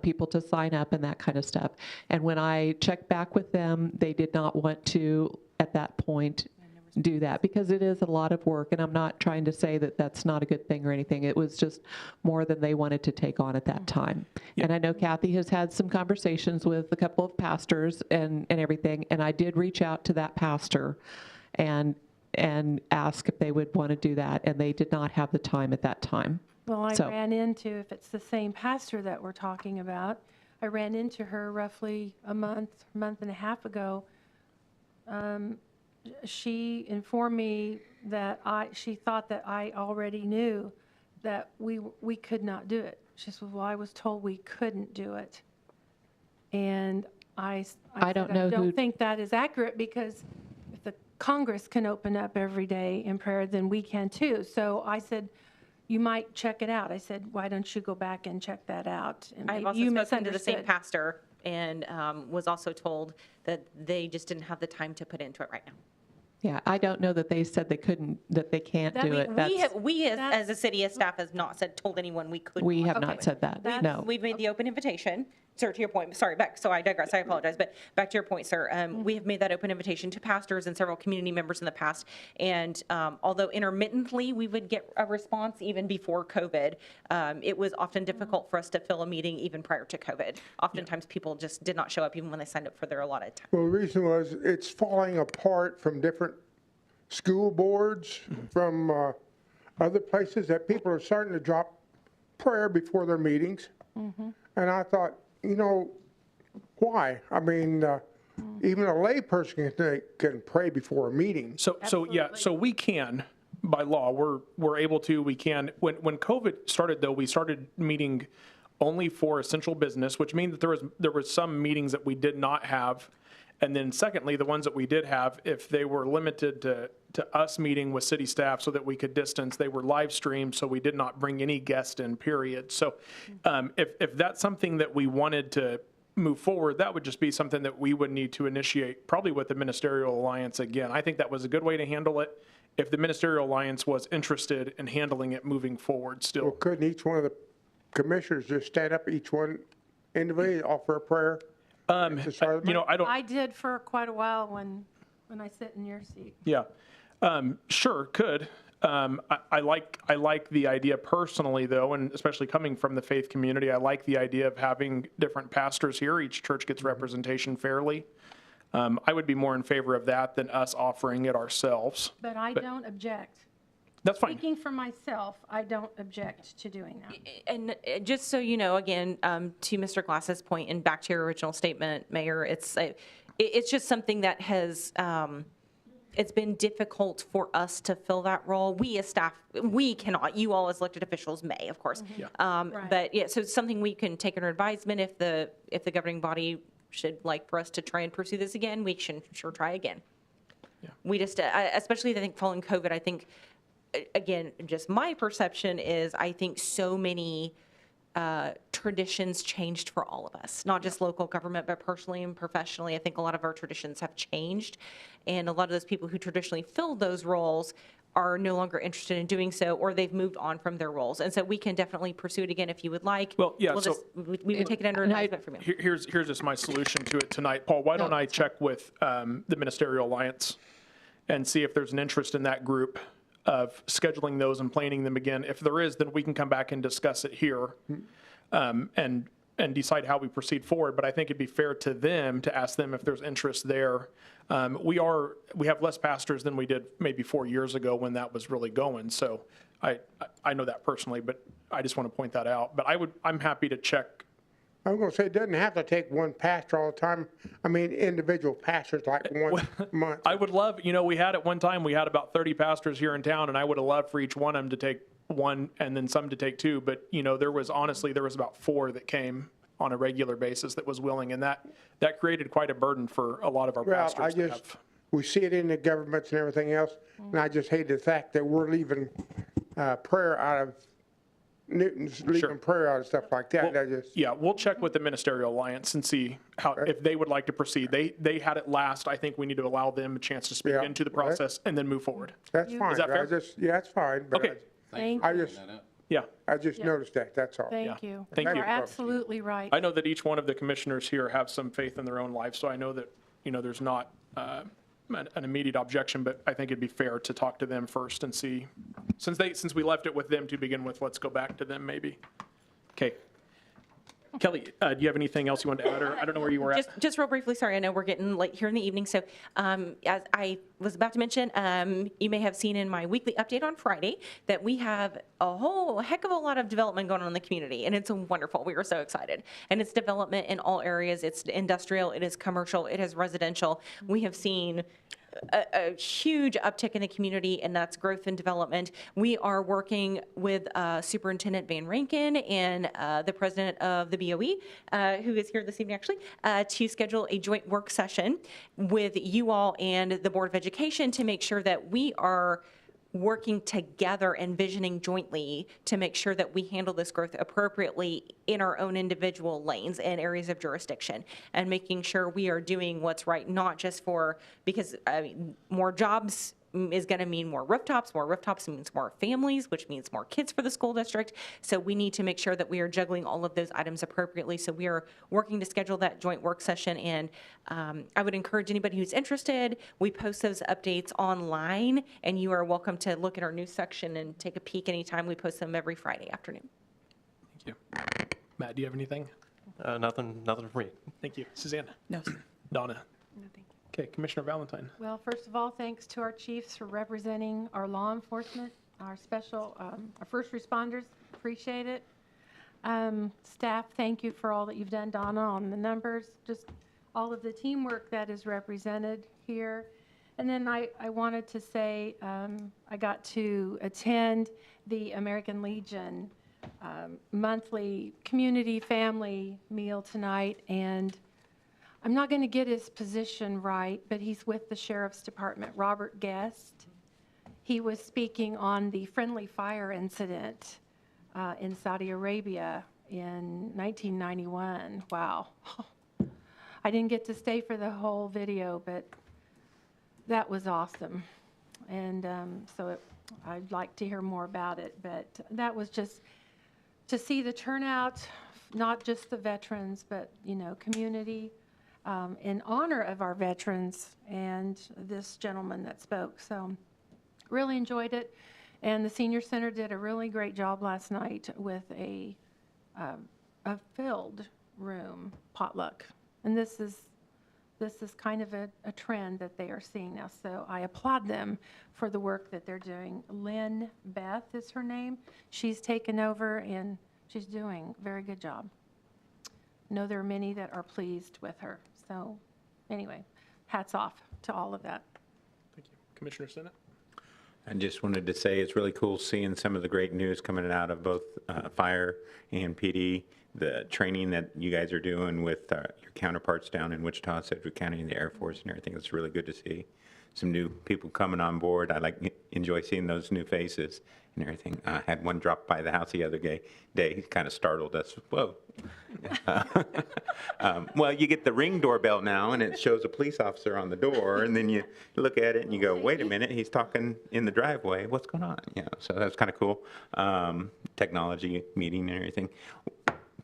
I: people to sign up and that kind of stuff. And when I checked back with them, they did not want to, at that point, do that, because it is a lot of work, and I'm not trying to say that that's not a good thing or anything. It was just more than they wanted to take on at that time. And I know Kathy has had some conversations with a couple of pastors and everything, and I did reach out to that pastor and ask if they would want to do that, and they did not have the time at that time.
G: Well, I ran into, if it's the same pastor that we're talking about, I ran into her roughly a month and a half ago. She informed me that she thought that I already knew that we could not do it. She said, well, I was told we couldn't do it. And I don't think that is accurate, because if the Congress can open up every day in prayer, then we can too. So I said, you might check it out. I said, why don't you go back and check that out? And
E: I've also spoken to the same pastor and was also told that they just didn't have the time to put into it right now.
I: Yeah, I don't know that they said they couldn't, that they can't do it.
E: We as a city, as staff, has not told anyone we could
I: We
E: not.
I: have not said that, no.
E: We've made the open invitation. Sir, to your point, sorry, so I digress, I apologize, but back to your point, sir. We have made that open invitation to pastors and several community members in the past. And although intermittently we would get a response even before COVID, it was often difficult for us to fill a meeting even prior to COVID. Oftentimes people just did not show up even when they signed up for their allotted time.
L: Well, the reason was it's falling apart from different school boards, from other places, that people are starting to drop prayer before their meetings. And I thought, you know, why? I mean, even a layperson can pray before a meeting.
A: So we can, by law, we're able to, we can. When COVID started, though, we started meeting only for essential business, which means that there was some meetings that we did not have. And then secondly, the ones that we did have, if they were limited to us meeting with city staff so that we could distance, they were live streamed, so we did not bring any guest in, period. So if that's something that we wanted to move forward, that would just be something that we would need to initiate, probably with the Ministerial Alliance again. I think that was a good way to handle it, if the Ministerial Alliance was interested in handling it moving forward still.
L: Well, couldn't each one of the commissioners just stand up, each one individually, offer a prayer?
G: I did for quite a while when I sit in your seat.
A: Yeah, sure, could. I like the idea personally, though, and especially coming from the faith community, I like the idea of having different pastors here. Each church gets representation fairly. I would be more in favor of that than us offering it ourselves.
G: But I don't object.
A: That's fine.
G: Speaking for myself, I don't object to doing that.
E: And just so you know, again, to Mr. Glass's point, and back to your original statement, Mayor, it's just something that has, it's been difficult for us to fill that role. We as staff, we cannot. You all as elected officials may, of course.
G: Right.
E: But yeah, so it's something we can take under advisement. If the governing body should like for us to try and pursue this again, we can sure try again.
A: Yeah.
E: We just, especially I think following COVID, I think, again, just my perception is I think so many traditions changed for all of us, not just local government, but personally and professionally. I think a lot of our traditions have changed, and a lot of those people who traditionally filled those roles are no longer interested in doing so, or they've moved on from their roles. And so we can definitely pursue it again if you would like.
A: Well, yeah,
E: we would take it under advisement from you.
A: Here's just my solution to it tonight. Paul, why don't I check with the Ministerial Alliance and see if there's an interest in that group of scheduling those and planning them again. If there is, then we can come back and discuss it here and decide how we proceed forward. But I think it'd be fair to them to ask them if there's interest there. We have less pastors than we did maybe 4 years ago when that was really going. So I know that personally, but I just want to point that out. But I'm happy to check.
L: I'm going to say it doesn't have to take one pastor all the time. I mean, individual pastors like once a month.
A: I would love, we had at one time, we had about 30 pastors here in town, and I would have loved for each one of them to take one and then some to take two. But, there was about 4 that came on a regular basis that was willing. And that created quite a burden for a lot of our pastors.
L: We see it in the governments and everything else. And I just hate the fact that we're leaving prayer out of Newton's leaving prayer out and stuff like that.
A: We'll check with the Ministerial Alliance and see if they would like to proceed. They had it last. I think we need to allow them a chance to speak into the process and then move forward.
L: That's fine.
A: Is that fair?
L: That's fine. But
A: Okay.
L: I just noticed that. That's all.
G: Thank you.
A: Thank you.
G: You're absolutely right.
A: I know that each one of the commissioners here have some faith in their own life, so I know that, there's not an immediate objection, but I think it'd be fair to talk to them first and see, since we left it with them to begin with, let's go baback to them maybe. Okay. Kelly, do you have anything else you want to add, or I don't know where you were at?
E: Just real briefly, sorry, I know we're getting late here in the evening. So as I was about to mention, you may have seen in my weekly update on Friday that we have a whole heck of a lot of development going on in the community, and it's wonderful. We are so excited. And it's development in all areas. It's industrial, it is commercial, it is residential. We have seen a huge uptick in the community, and that's growth and development. We are working with Superintendent Van Rankin and the president of the BOE, who is here this evening actually, to schedule a joint work session with you all and the Board of Education to make sure that we are working together and visioning jointly to make sure that we handle this growth appropriately in our own individual lanes and areas of jurisdiction, and making sure we are doing what's right, not just because more jobs is going to mean more rooftops means more families, which means more kids for the school district. So we need to make sure that we are juggling all of those items appropriately. So we are working to schedule that joint work session, and I would encourage anybody who's interested, we post those updates online, and you are welcome to look at our news section and take a peek anytime. We post them every Friday afternoon.
A: Thank you. Matt, do you have anything?
M: Nothing for me.
A: Thank you. Suzanne?
J: No, sir.
A: Donna?
F: No, thank you.
A: Okay, Commissioner Valentine.
G: Well, first of all, thanks to our chiefs for representing our law enforcement, our first responders. Appreciate it. Staff, thank you for all that you've done, Donna, on the numbers, just all of the teamwork that is represented here. And then I wanted to say I got to attend the American Legion monthly community family meal tonight, and I'm not going to get his position right, but he's with the Sheriff's Department, Robert Guest. He was speaking on the friendly fire incident in Saudi Arabia in 1991. Wow. I didn't get to stay for the whole video, but that was awesome. And I'd like to hear more about it, but that was just to see the turnout, not just the veterans, but, community, in honor of our veterans and this gentleman that spoke. So really enjoyed it. And the Senior Center did a really great job last night with a filled room potluck. And this is kind of a trend that they are seeing now. So I applaud them for the work that they're doing. Lynn Beth is her name. She's taken over and she's doing a very good job. I know there are many that are pleased with her. So anyway, hats off to all of that.
A: Thank you. Commissioner Sennett?
H: I just wanted to say it's really cool seeing some of the great news coming out of both fire and PD, the training that you guys are doing with your counterparts down in Wichita, Sedgwick County, and the Air Force and everything. It's really good to see some new people coming on board. I enjoy seeing those new faces and everything. I had one drop by the house the other day. He kind of startled us. Whoa. Well, you get the Ring doorbell now, and it shows a police officer on the door, and then you look at it and you go, wait a minute, he's talking in the driveway. What's going on? So that's kind of cool. Technology meeting and everything.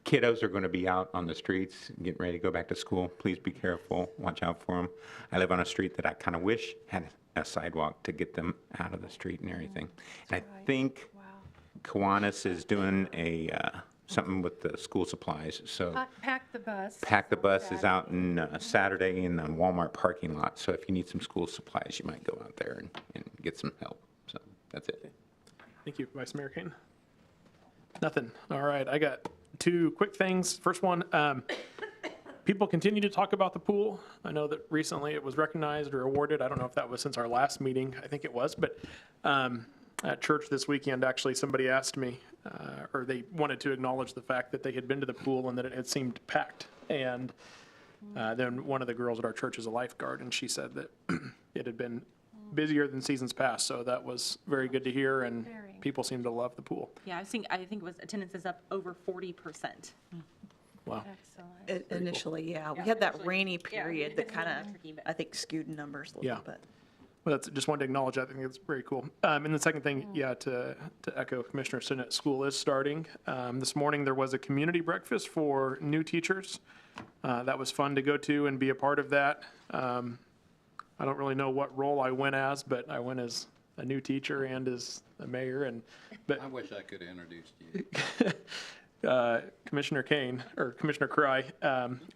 H: Kiddos are going to be out on the streets, getting ready to go back to school. Please be careful. Watch out for them. I live on a street that I kind of wish had a sidewalk to get them out of the street and everything. And I think Kiwanis is doing something with the school supplies. So
G: Pack the Bus.
H: Pack the Bus is out in Saturday in the Walmart parking lot. So if you need some school supplies, you might go out there and get some help. So that's it.
A: Thank you. Vice Mayor Kane? Nothing. All right. I got two quick things. First one, people continue to talk about the pool. I know that recently it was recognized or awarded. I don't know if that was since our last meeting. I think it was. But at church this weekend, actually, somebody asked me, or they wanted to acknowledge the fact that they had been to the pool and that it had seemed packed. And then one of the girls at our church is a lifeguard, and she said that it had been busier than seasons past. So that was very good to hear, and people seem to love the pool.
E: Yeah, I think it was attendance is up over 40%.
A: Wow.
G: Excellent.
J: Initially, yeah. We had that rainy period that kind of, I think, skewed numbers a little bit.
A: Well, that's, just wanted to acknowledge that. I think it's very cool. And the second thing, to echo Commissioner Sennett, school is starting. This morning there was a community breakfast for new teachers. That was fun to go to and be a part of that. I don't really know what role I went as, but I went as a new teacher and as a mayor. But
C: I wish I could have introduced you.
A: Commissioner Kane, or Commissioner Cry,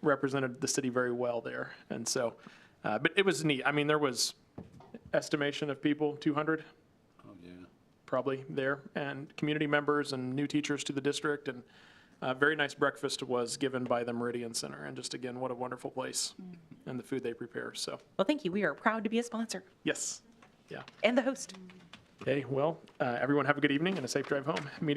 A: represented the city very well there. And so, but it was neat. I mean, there was estimation of people, 200?
C: Oh, yeah.
A: Probably there, and community members and new teachers to the district. And a very nice breakfast was given by the Meridian Center. And just again, what a wonderful place and the food they prepare. So,
E: Well, thank you. We are proud to be a sponsor.
A: yes. Yeah.
E: And the host.
A: Okay, well, everyone have a good evening and a safe drive home. Meeting